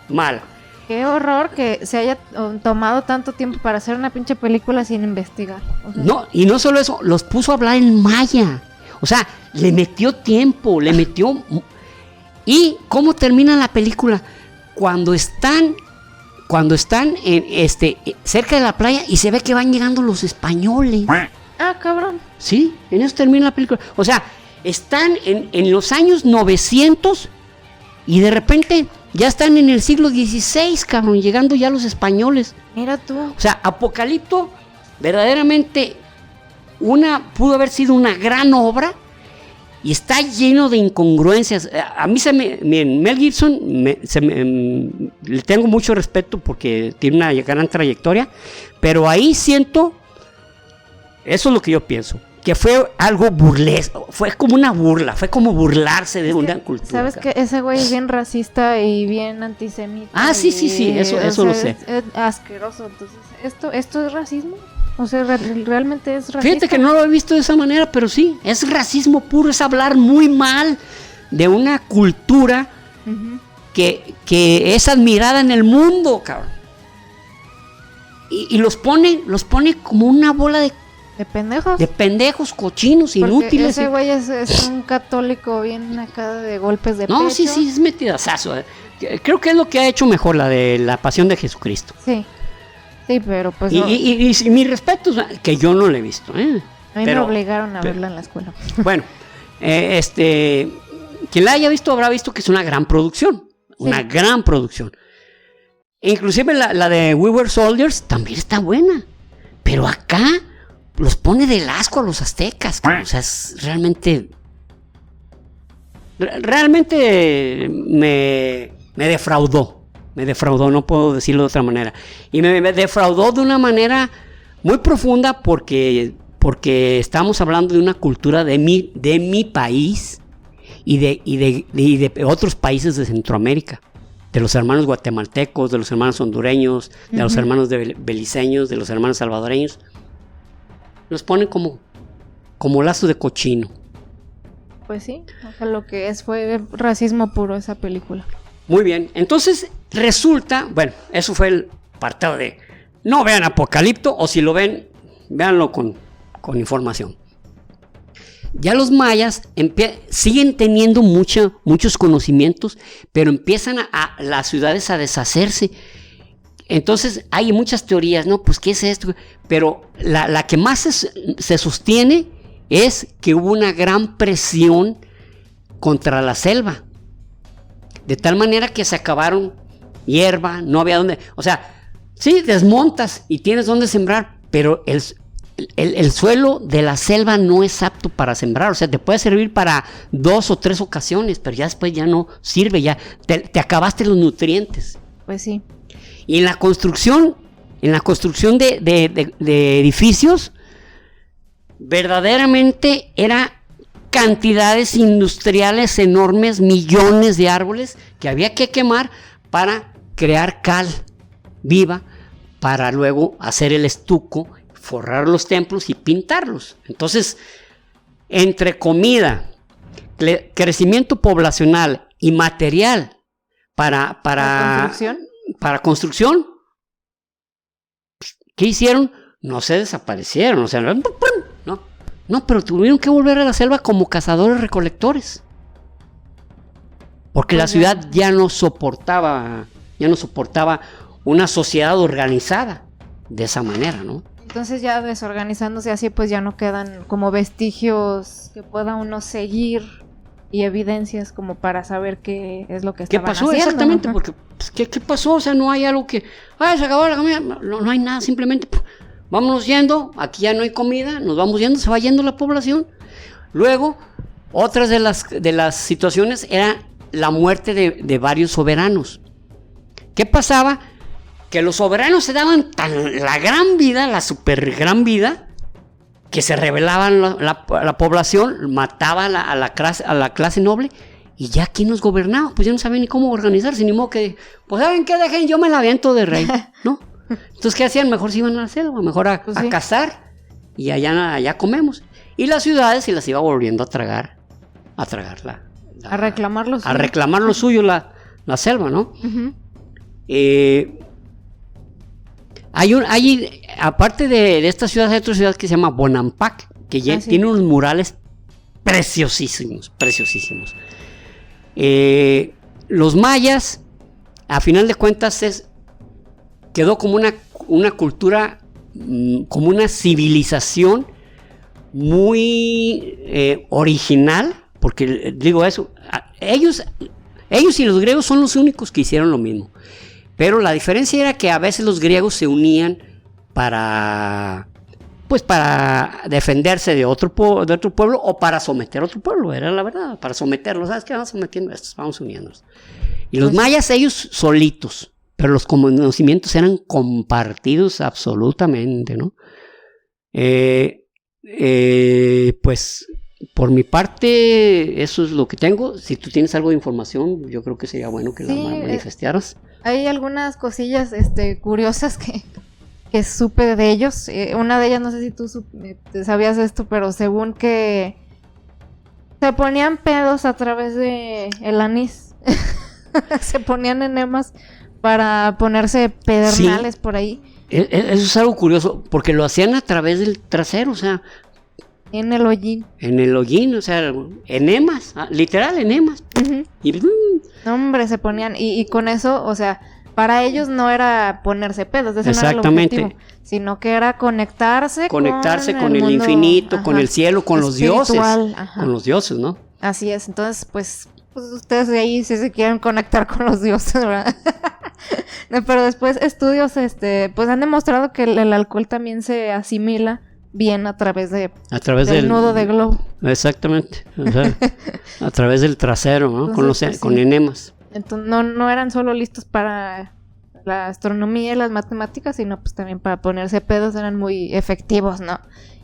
mal. Qué horror que se haya tomado tanto tiempo para hacer una pinche película sin investigar. O sea, No, y no solo eso, los puso a hablar en maya. O sea, le metió tiempo, le metió... ¿Y cómo termina la película? Cuando están en cerca de la playa y se ve que van llegando los españoles. Ah, cabrón. Sí, en eso termina la película. O sea, están en los años 900 y de repente ya están en el siglo XVI, cabrón, llegando ya los españoles. Mira tú. O sea, Apocalipto, verdaderamente, pudo haber sido una gran obra y está lleno de incongruencias. A mí Mel Gibson, le tengo mucho respeto porque tiene una gran trayectoria, pero ahí siento, eso es lo que yo pienso, que fue algo burlesco, fue como una burla, fue como burlarse de una cultura. ¿Sabes que ese güey es bien racista y bien antisemita? Ah, sí, eso lo sé. Es asqueroso, entonces, ¿esto es racismo? O sea, ¿realmente es racista? Fíjate que no lo he visto de esa manera, pero sí, es racismo puro, es hablar muy mal de una cultura que es admirada en el mundo, cabrón. Y los pone como una bola de pendejos. De pendejos, cochinos, porque inútiles. Ese güey es un católico bien acá de golpes de pecho. No, sí, es metidazazo. Creo que es lo que ha hecho mejor la de La Pasión de Jesucristo. Sí, pero pues y, no. y mi respeto, que yo no la he visto. A mí me obligaron a verla en la escuela. Bueno, quien la haya visto habrá visto que es una gran producción. Una gran producción. Inclusive la de We Were Soldiers también está buena. Pero acá los pone del asco a los aztecas. O sea, es realmente me defraudó. Me defraudó, no puedo decirlo de otra manera. Y me defraudó de una manera muy profunda porque estamos hablando de una cultura de mi país y de otros países de Centroamérica. De los hermanos guatemaltecos, de los hermanos hondureños, de los hermanos beliceños, de los hermanos salvadoreños. Los ponen como lazo de cochino. Pues sí, o sea, lo que fue racismo puro esa película. Muy bien, entonces resulta, bueno, eso fue el apartado de no vean Apocalipto, o si lo ven, véanlo con información. Ya los mayas siguen teniendo muchos conocimientos, pero empiezan las ciudades a deshacerse. Entonces hay muchas teorías, ¿no? Pues ¿qué es esto? Pero la que más se sostiene es que hubo una gran presión contra la selva. De tal manera que se acabaron hierba, no había dónde. O sea, sí, desmontas y tienes dónde sembrar, pero el suelo de la selva no es apto para sembrar. O sea, te puede servir para 2 o 3 ocasiones, pero ya después ya no sirve, ya te acabaste los nutrientes. Pues sí. Y en la construcción de edificios, verdaderamente era cantidades industriales enormes, millones de árboles que había que quemar para crear cal viva, para luego hacer el estuco, forrar los templos y pintarlos. Entonces, entre comida, crecimiento poblacional y material para construcción, ¿qué hicieron? No se desaparecieron, o sea, no, pero tuvieron que volver a la selva como cazadores recolectores. Porque la ciudad ya no soportaba una sociedad organizada de esa manera, ¿no? Entonces ya desorganizándose así, pues ya no quedan como vestigios que pueda uno seguir y evidencias como para saber qué es lo que estaban haciendo. ¿Qué pasó exactamente? Porque, pues, ¿qué pasó? O sea, no hay algo que... se acabó la comida. No hay nada, simplemente vámonos yendo, aquí ya no hay comida, nos vamos yendo, se va yendo la población. Luego, otras de las situaciones era la muerte de varios soberanos. ¿Qué pasaba? Que los soberanos se daban la gran vida, la super gran vida, que se rebelaban la población, mataban a la clase noble, y ya ¿quién nos gobernaba? Pues ya no sabían ni cómo organizarse, ni modo que, pues ¿saben qué? Dejen, yo me la aviento de rey, ¿no? Entonces, ¿qué hacían? Mejor se iban a la selva, mejor a cazar, y allá comemos. Y las ciudades se las iba volviendo a tragar a reclamar lo suyo. A reclamar lo suyo la selva, ¿no? Uh-huh. Aparte de esta ciudad, hay otra ciudad que se llama Bonampak, que tiene unos murales preciosísimos. Los mayas, a final de cuentas, quedó como una cultura, como una civilización muy original, porque digo eso, ellos y los griegos son los únicos que hicieron lo mismo. Pero la diferencia era que a veces los griegos se unían para defenderse de otro pueblo o para someter a otro pueblo, era la verdad, para someterlos. ¿Sabes qué? Vamos sometiendo a estos, vamos uniéndonos. Y los mayas, ellos solitos, pero los conocimientos eran compartidos absolutamente, ¿no? Pues por mi parte, eso es lo que tengo. Si tú tienes algo de información, yo creo que sería bueno que la manifestaras. Hay algunas cosillas curiosas que supe de ellos. Una de ellas, no sé si tú sabías esto, pero según que se ponían pedos a través de el anís. Se ponían enemas para ponerse pedernales por ahí. Eso es algo curioso, porque lo hacían a través del trasero, o sea... En el hollín. O sea, enemas, literal, enemas. Uh-huh. Hombre, se ponían, y con eso, o sea, para ellos no era ponerse pedos, eso exactamente. No era el objetivo, sino que era conectarse con el infinito, con el cielo, con los dioses. Ajá. Con los dioses, ¿no? Así es, entonces, pues ustedes de ahí si se quieren conectar con los dioses, ¿verdad? Pero después estudios, pues han demostrado que el alcohol también se asimila bien a través del nudo de globo. Exactamente, o sea, a través del trasero, ¿no? Entonces, con enemas. Entonces no eran solo listos para la astronomía y las matemáticas, sino pues también para ponerse pedos, eran muy efectivos, ¿no?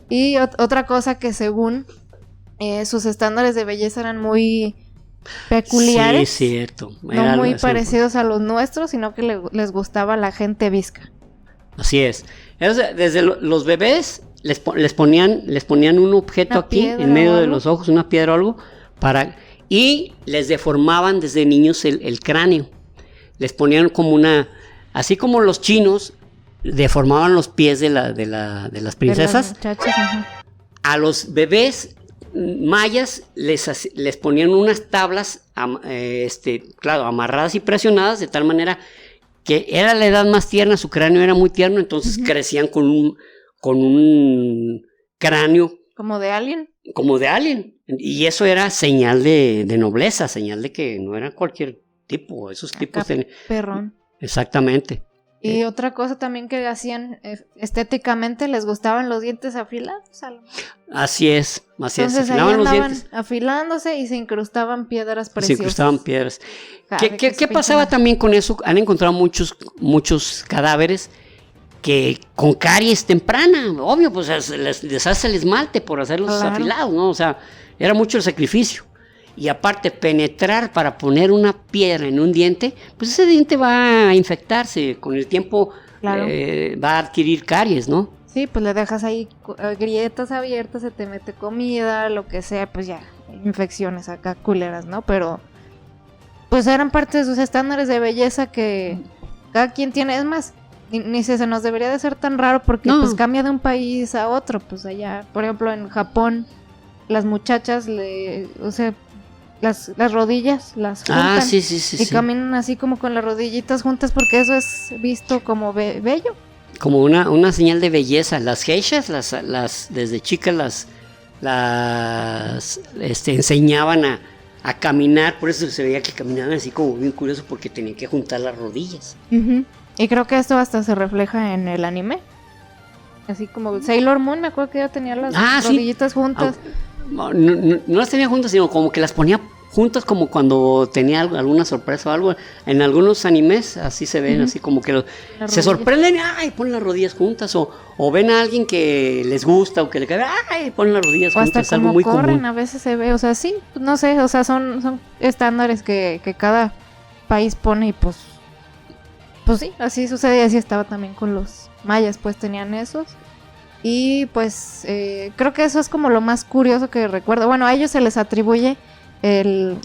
Y otra cosa que según sus estándares de belleza eran muy peculiares. Sí, cierto. No muy parecidos a los nuestros, sino que les gustaba la gente visca. Así es. Desde los bebés les ponían un objeto una aquí en medio de los ojos, una piedra o algo, y les deformaban desde niños el cráneo. Les ponían como así como los chinos deformaban los pies de las princesas. De las muchachas, ajá. A los bebés mayas les ponían unas tablas, claro, amarradas y presionadas de tal manera que era la edad más tierna, su cráneo era muy tierno, entonces uh-huh. Crecían con un cráneo como de alien, y eso era señal de nobleza, señal de que no era cualquier tipo, esos tipos de perrón. Exactamente. Y otra cosa también que hacían estéticamente, les gustaban los dientes afilados. Así es. Entonces se afilaban los dientes. Afilándose y se incrustaban piedras preciosas. ¿Qué pasaba también con eso? Han encontrado muchos cadáveres que con caries temprana, obvio, pues les hace el esmalte por hacerlos afilados, ¿no? O sea, era mucho el sacrificio. Y aparte, penetrar para poner una piedra en un diente, pues ese diente va a infectarse. Con el tiempo claro. Va a adquirir caries, ¿no? Sí, pues le dejas ahí grietas abiertas, se te mete comida, lo que sea, pues ya, infecciones acá culeras, ¿no? Pero, pues eran parte de sus estándares de belleza que cada quien tiene. Es más, ni se nos debería de ser tan raro porque pues cambia de un país a otro. Pues allá, por ejemplo, en Japón, las muchachas las rodillas las juntan y caminan así como con las rodillitas juntas porque eso es visto como bello. como una señal de belleza. Las geishas, desde chicas enseñaban a caminar, por eso se veía que caminaban así como bien curioso, porque tenían que juntar las rodillas. Uh-huh. Y creo que esto hasta se refleja en el anime. Así como Sailor Moon, me acuerdo que ya tenía las rodillitas juntas. No las tenía juntas, sino como que las ponía juntas, como cuando tenía alguna sorpresa o algo. En algunos animes así se ven, así como que se sorprenden, ¡ay! Ponen las rodillas juntas. O ven a alguien que les gusta o que le cae, ¡ay! Ponen las rodillas juntas. Hasta es algo muy común. A veces se ve, o sea, sí, no sé, o sea, son estándares que cada país pone y pues sí, así sucede y así estaba también con los mayas, pues tenían esos. Y pues creo que eso es como lo más curioso que recuerdo. Bueno, a ellos se les atribuye el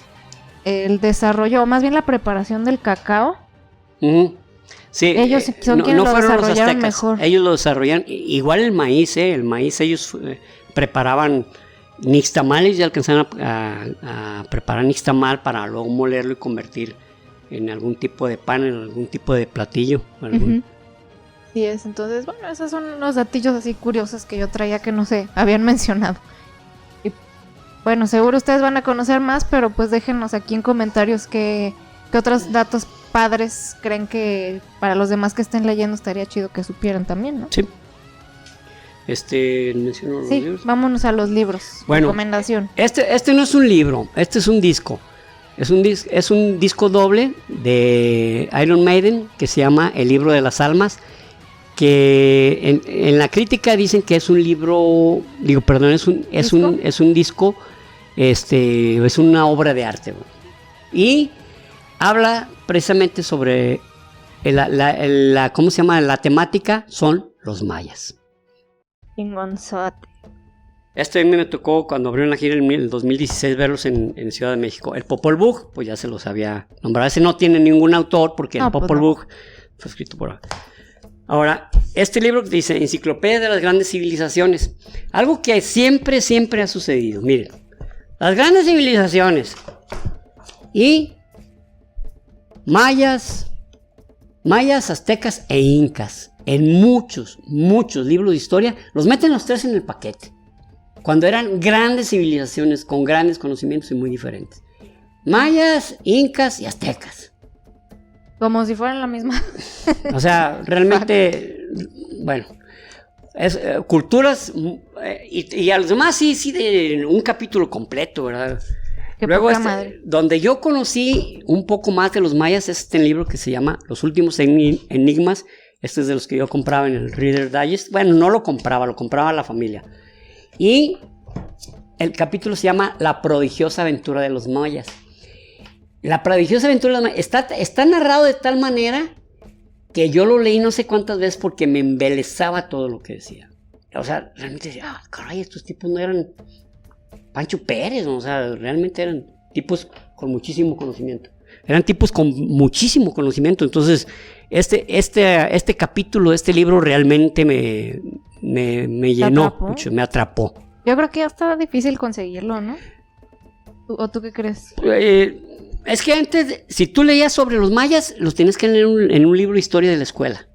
desarrollo, o más bien la preparación del cacao. Uh-huh. Sí, ellos son quienes lo desarrollaron mejor. Ellos lo desarrollan, igual el maíz ellos preparaban nixtamales y alcanzaron a preparar nixtamal para luego molerlo y convertir en algún tipo de pan, en algún tipo de platillo. Uh-huh. Sí es, entonces, bueno, esos son unos datillos así curiosos que yo traía que no sé, habían mencionado. Y bueno, seguro ustedes van a conocer más, pero pues déjenos aquí en comentarios qué otros datos padres creen que para los demás que estén leyendo estaría chido que supieran también, ¿no? Sí. ¿Menciono los libros? Vámonos a los libros. Bueno, recomendación. Este no es un libro, este es un disco. Es un disco doble de Iron Maiden que se llama El Libro de las Almas, que en la crítica dicen que es un libro, es un disco, es una obra de arte, y habla precisamente sobre ¿cómo se llama? La temática son los mayas. Chingonzote. A mí me tocó cuando abrieron la gira en el 2016 verlos en Ciudad de México. El Popol Vuh, pues ya se los había nombrado. Ese no tiene ningún autor porque el Popol Vuh fue escrito por... Ahora, este libro dice Enciclopedia de las Grandes Civilizaciones. Algo que siempre ha sucedido. Miren, las grandes civilizaciones y mayas, aztecas e incas, en muchos libros de historia, los meten los tres en el paquete. Cuando eran grandes civilizaciones con grandes conocimientos y muy diferentes. Mayas, incas y aztecas. Como si fueran la misma. O sea, realmente, bueno, es culturas y a los demás sí de un capítulo completo, ¿verdad? Qué Luego poca madre. Donde yo conocí un poco más de los mayas es este libro que se llama Los Últimos Enigmas. Este es de los que yo compraba en el Reader Digest. Bueno, no lo compraba la familia. Y el capítulo se llama La prodigiosa aventura de los mayas. La prodigiosa aventura de los mayas está narrado de tal manera que yo lo leí no sé cuántas veces porque me embelezaba todo lo que decía. O sea, realmente decía, caray, estos tipos no eran Pancho Pérez, ¿no? O sea, realmente eran tipos con muchísimo conocimiento. Entonces, este capítulo, este libro realmente me llenó mucho, me atrapó. Yo creo que ya está difícil conseguirlo, ¿no? ¿O tú qué crees? Es que antes, si tú leías sobre los mayas, los tienes que leer en un libro de historia de la escuela.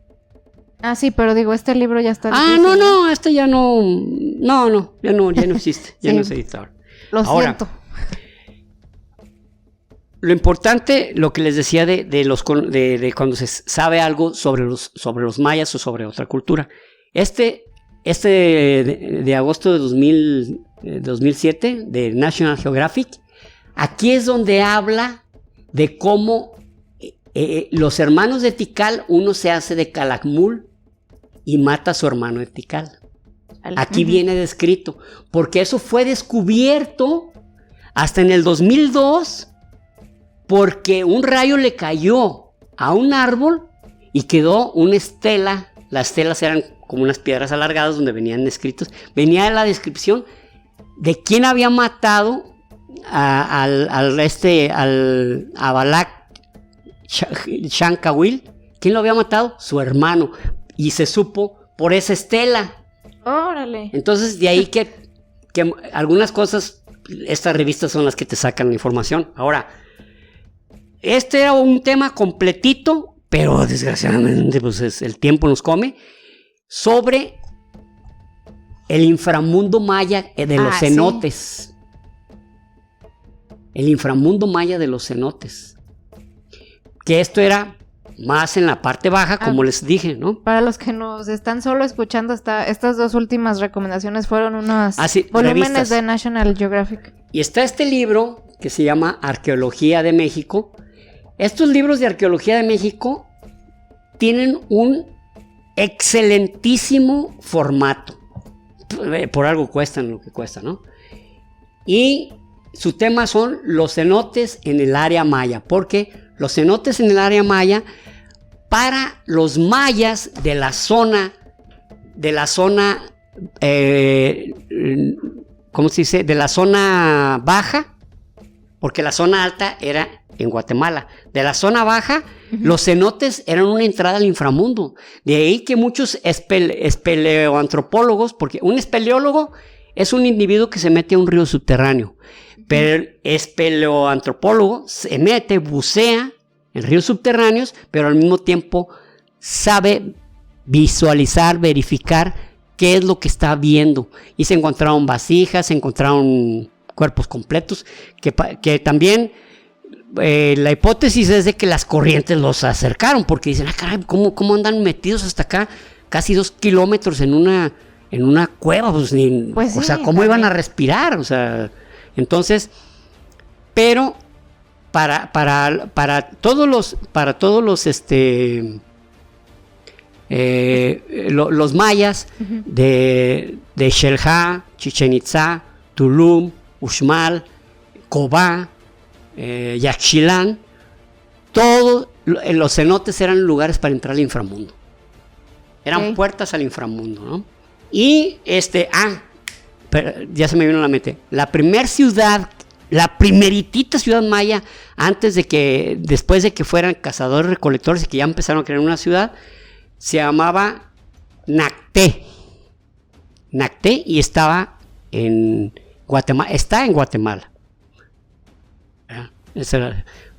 Ah, sí, pero digo, este libro ya está difícil. No, este ya no. Ya no existe. Ya no es editado. Lo siento. Lo importante, lo que les decía de cuando se sabe algo sobre los mayas o sobre otra cultura. Este de agosto de 2007 de National Geographic, aquí es donde habla de cómo los hermanos de Tikal, uno se hace de Calakmul y mata a su hermano de Tikal. Aquí viene descrito, porque eso fue descubierto hasta en el 2002, porque un rayo le cayó a un árbol y quedó una estela. Las estelas eran como unas piedras alargadas donde venían escritos. Venía la descripción de quién había matado a Balak Shankawil. ¿Quién lo había matado? Su hermano. Y se supo por esa estela. ¡Órale! Entonces, de ahí que algunas cosas, estas revistas son las que te sacan la información. Ahora, este era un tema completito, pero desgraciadamente pues el tiempo nos come. sobre el inframundo maya de los cenotes. Sí. El inframundo maya de los cenotes. Que esto era más en la parte baja, como les dije, ¿no? Para los que nos están solo escuchando, estas dos últimas recomendaciones fueron unos volúmenes revistas de National Geographic. Y está este libro que se llama Arqueología de México. Estos libros de Arqueología de México tienen un excelentísimo formato. Por algo cuestan lo que cuesta, ¿no? Y su tema son los cenotes en el área maya, porque los cenotes en el área maya, para los mayas de la zona, ¿cómo se dice? De la zona baja, porque la zona alta era en Guatemala. De la zona baja, los cenotes eran una entrada al inframundo. De ahí que muchos espeleoantropólogos, porque un espeleólogo es un individuo que se mete a un río subterráneo, pero el espeleoantropólogo se mete, bucea en ríos subterráneos, pero al mismo tiempo sabe visualizar, verificar qué es lo que está viendo. Y se encontraron vasijas, se encontraron cuerpos completos, que también la hipótesis es de que las corrientes los acercaron, porque dicen, caray, ¿cómo andan metidos hasta acá? Casi 2 kilómetros en una cueva, pues sí, o sea, ¿cómo iban a respirar? O sea, entonces, pero para todos los los mayas de Xel-Há, Chichén Itzá, Tulum, Uxmal, Cobá, Yaxchilán, todos los cenotes eran lugares para entrar al inframundo. Eran puertas al inframundo, ¿no? Y pero ya se me vino a la mente. La primeritita ciudad maya, después de que fueran cazadores recolectores y que ya empezaron a crear una ciudad, se llamaba Nacté. Nacté, y estaba en Guatemala. Está en Guatemala.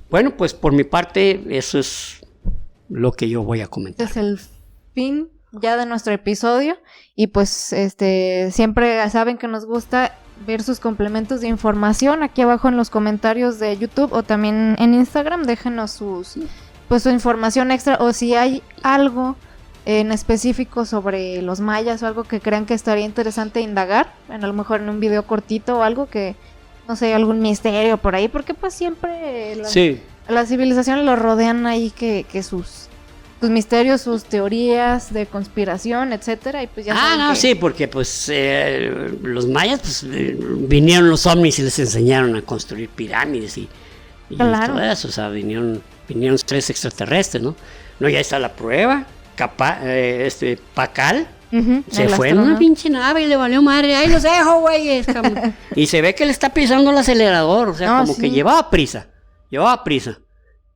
Bueno, pues por mi parte, eso es lo que yo voy a comentar. Este es el fin ya de nuestro episodio. Y pues siempre saben que nos gusta ver sus complementos de información aquí abajo en los comentarios de YouTube o también en Instagram. Déjenos su información extra, o si hay algo en específico sobre los mayas o algo que crean que estaría interesante indagar, a lo mejor en un video cortito o algo que, no sé, algún misterio por ahí, porque pues siempre las civilizaciones los rodean ahí que sus misterios, sus teorías de conspiración, etcétera, y pues ya sí, porque pues los mayas, pues vinieron los ovnis y les enseñaron a construir pirámides y todo eso, o sea, vinieron 3 extraterrestres, ¿no? No, ya está la prueba. Pacal se fue en una pinche nave y le valió madre. Ahí los dejo, güeyes. Y se ve que le está pisando el acelerador, o sea, que llevaba prisa.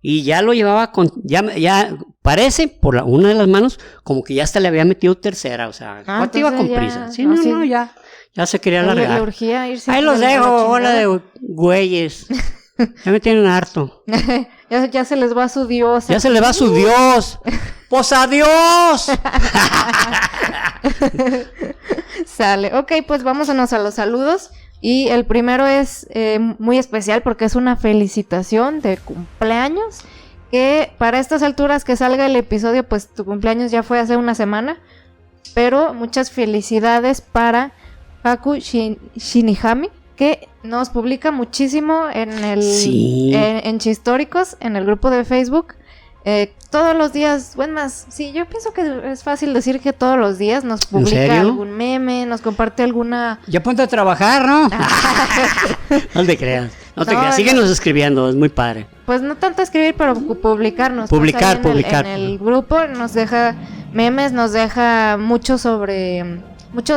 Y ya lo llevaba ya parece, por una de las manos, como que ya hasta le había metido tercera, o sea, ¿cuánto iba con prisa? Sí, ya se quería largar. Le urgía irse. Ahí los dejo, hola de güeyes. Ya me tienen harto. Ya se les va su Dios. Ya se les va su Dios. ¡Pues adiós! Sale. Ok, pues vámonos a los saludos. Y el primero es muy especial porque es una felicitación de cumpleaños. Que para estas alturas que salga el episodio, pues tu cumpleaños ya fue hace una semana. Pero muchas felicidades para Haku Shinihami, que nos publica muchísimo en Chistóricos, en el grupo de Facebook. Todos los días, yo pienso que es fácil decir que todos los días nos publica algún meme, nos comparte alguna... Ya ponte a trabajar, ¿no? No te creas, síguenos escribiendo, es muy padre. Pues no tanto escribir, pero publicarnos. Publicar. En el grupo nos deja memes, nos deja muchos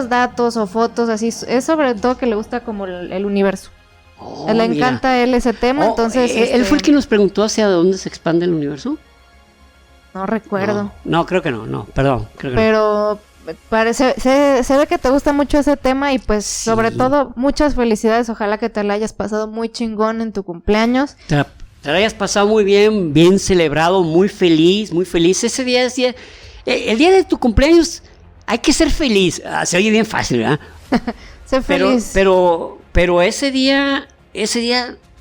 datos o fotos, así, es sobre todo que le gusta como el universo. Le encanta a él ese tema, entonces... ¿Él fue el que nos preguntó hacia dónde se expande el universo? No recuerdo. No, creo que no, perdón. Pero se ve que te gusta mucho ese tema y pues sobre todo muchas felicidades, ojalá que te la hayas pasado muy chingón en tu cumpleaños. Te la hayas pasado muy bien celebrado, muy feliz. Ese día el día de tu cumpleaños... hay que ser feliz. Se oye bien fácil, ¿verdad? Sé feliz. Pero ese día,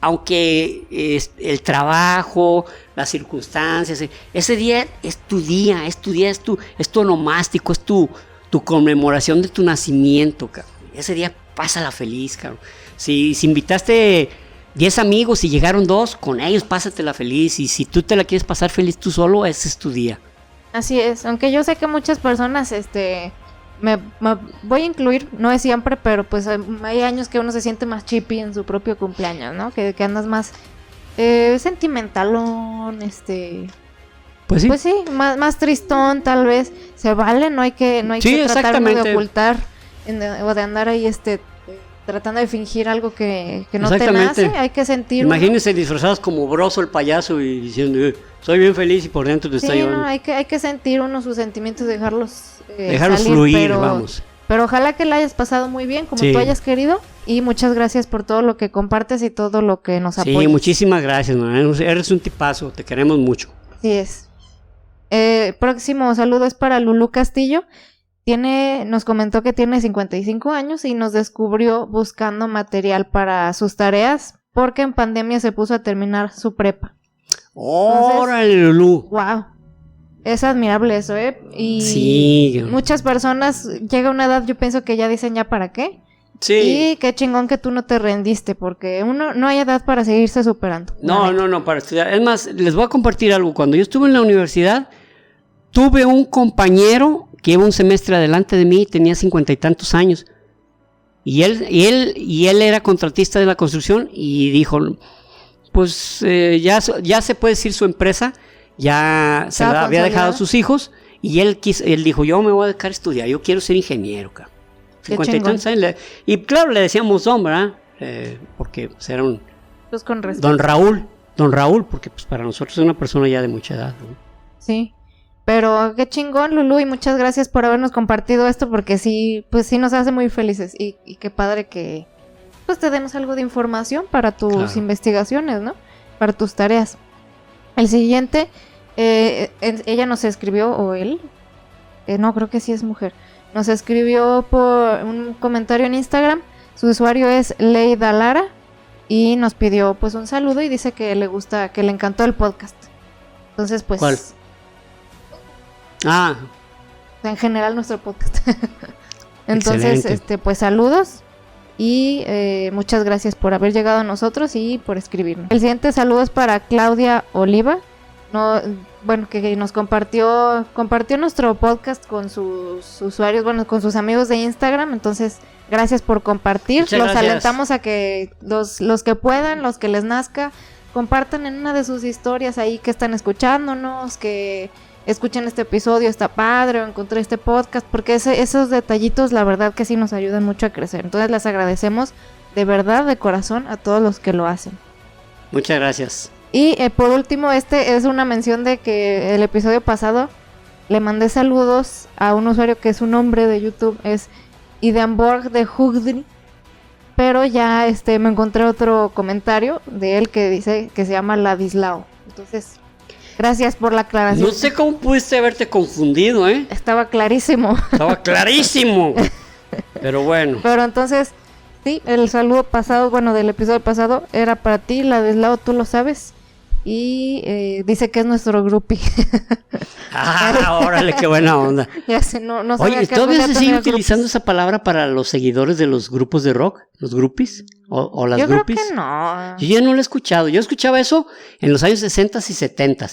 aunque el trabajo, las circunstancias, ese día es tu día, es tu onomástico, es tu conmemoración de tu nacimiento, cabrón. Ese día pásala feliz, cabrón. Si invitaste 10 amigos y llegaron 2, con ellos pásatela feliz. Y si tú te la quieres pasar feliz tú solo, ese es tu día. Así es, aunque yo sé que muchas personas, me voy a incluir, no es siempre, pero pues hay años que uno se siente más chippy en su propio cumpleaños, ¿no? Que andas más sentimentalón, Pues sí. Pues sí, más tristón tal vez. Se vale, no hay que tratar de ocultar o de andar ahí tratando de fingir algo que no te nace. Hay que sentir. Imagínense disfrazados como Broso el payaso y diciendo soy bien feliz y por dentro te está llorando. No, hay que sentir uno sus sentimientos, dejarlos salir, fluir, vamos. Pero ojalá que la hayas pasado muy bien, como tú hayas querido. Y muchas gracias por todo lo que compartes y todo lo que nos apoyas. Sí, muchísimas gracias, man. Eres un tipazo, te queremos mucho. Así es. Próximo saludo es para Lulú Castillo. Nos comentó que tiene 55 años y nos descubrió buscando material para sus tareas porque en pandemia se puso a terminar su prepa. ¡Órale, Lulú! ¡Wow! Es admirable eso, Y sí. Muchas personas, llega una edad, yo pienso que ya dicen ya para qué. Sí. Y qué chingón que tú no te rendiste, porque no hay edad para seguirse superando. No, para estudiar. Es más, les voy a compartir algo. Cuando yo estuve en la universidad, tuve un compañero que iba un semestre adelante de mí, tenía 50 y tantos años. Y él era contratista de la construcción y dijo, pues ya se puede decir su empresa, ya se la había dejado a sus hijos, y él dijo, yo me voy a dejar estudiar, yo quiero ser ingeniero, cabrón. 50 y tantos años. Y claro, le decíamos don, ¿verdad? Porque pues, era un... Pues con respeto. Don Raúl, porque pues para nosotros es una persona ya de mucha edad, ¿no? Sí. Pero qué chingón, Lulú, y muchas gracias por habernos compartido esto, porque sí, pues sí nos hace muy felices, y qué padre que pues te demos algo de información para tus investigaciones, ¿no? Para tus tareas. El siguiente, ella nos escribió, o él, no, creo que sí es mujer, nos escribió por un comentario en Instagram, su usuario es Leida Lara, y nos pidió pues un saludo y dice que le encantó el podcast. Entonces pues... ¿Cuál? En general nuestro podcast. Entonces, pues saludos y muchas gracias por haber llegado a nosotros y por escribirnos. El siguiente saludo es para Claudia Oliva, que nos compartió nuestro podcast con sus usuarios, con sus amigos de Instagram. Entonces, gracias por compartir. Los alentamos a que los que puedan, los que les nazca, compartan en una de sus historias ahí que están escuchándonos, que escuchen este episodio, está padre, o encontré este podcast, porque esos detallitos la verdad que sí nos ayudan mucho a crecer. Entonces les agradecemos de verdad, de corazón, a todos los que lo hacen. Muchas gracias. Y por último, es una mención de que el episodio pasado le mandé saludos a un usuario que es un nombre de YouTube, es Idenborg de Hugdri, pero ya me encontré otro comentario de él que dice que se llama Ladislao. Entonces... gracias por la aclaración. No sé cómo pudiste haberte confundido, ¿eh? Estaba clarísimo. Estaba clarísimo. Pero bueno. Pero entonces, sí, el saludo pasado, del episodio pasado, era para ti, Ladislao, tú lo sabes. Y dice que es nuestro groupie. Órale, qué buena onda. Ya sé, no sabía. Oye, ¿todavía se sigue utilizando esa palabra para los seguidores de los grupos de rock? ¿Los groupies? ¿O las groupies? Yo creo que no. Yo ya no lo he escuchado. Yo escuchaba eso en los años 60 y 70.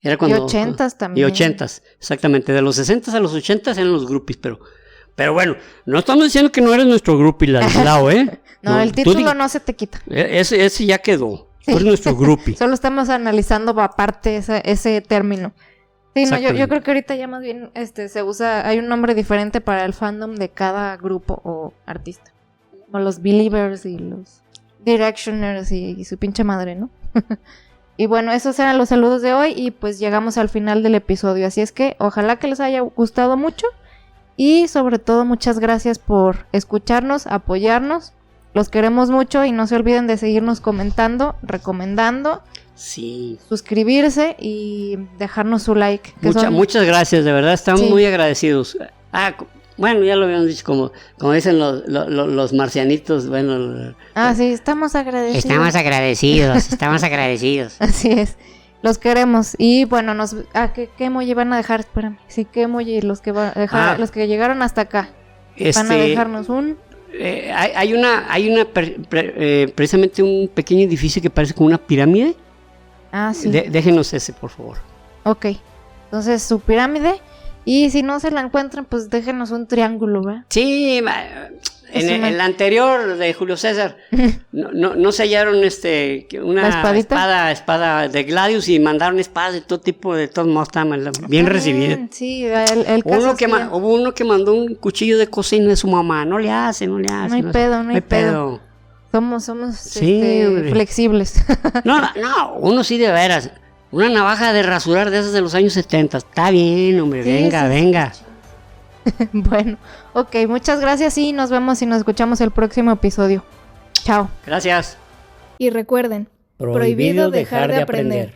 Era cuando, y 80 también. Y 80, exactamente. De los 60 a los 80 eran los groupies, pero bueno, no estamos diciendo que no eres nuestro groupie, Ladislao, ¿eh? No, el título no se te quita. Ese ya quedó. Tú eres nuestro groupie. Solo estamos analizando aparte ese término. Sí, no, yo creo que ahorita ya más bien se usa, hay un nombre diferente para el fandom de cada grupo o artista. Como los Believers y los Directioners y su pinche madre, ¿no? Y bueno, esos eran los saludos de hoy y pues llegamos al final del episodio. Así es que ojalá que les haya gustado mucho y sobre todo muchas gracias por escucharnos, apoyarnos. Los queremos mucho y no se olviden de seguirnos comentando, recomendando, suscribirse y dejarnos su like. Muchas gracias, de verdad, estamos muy agradecidos. Bueno, ya lo habíamos dicho, como dicen los marcianitos, bueno. Sí, estamos agradecidos. Estamos agradecidos. Así es, los queremos. Y bueno, ¿qué emoji van a dejar? Espérame, sí, ¿qué emoji los que los que llegaron hasta acá? Van a dejarnos un... hay una precisamente un pequeño edificio que parece como una pirámide. Sí. Déjenos ese, por favor. Ok, entonces su pirámide. Y si no se la encuentran, pues déjenos un triángulo, ¿verdad? Sí, en el anterior de Julio César no se hallaron una espada de Gladius y mandaron espadas de todo tipo, de todos modos estaban bien recibidas. Sí, el caso hubo uno que mandó un cuchillo de cocina de su mamá. No le hace. No hay pedo. Somos flexibles. No, uno sí de veras. Una navaja de rasurar de esas de los años 70. Está bien, hombre, venga. Bueno, ok, muchas gracias y nos vemos y nos escuchamos el próximo episodio. Chao. Gracias. Y recuerden, prohibido dejar de aprender.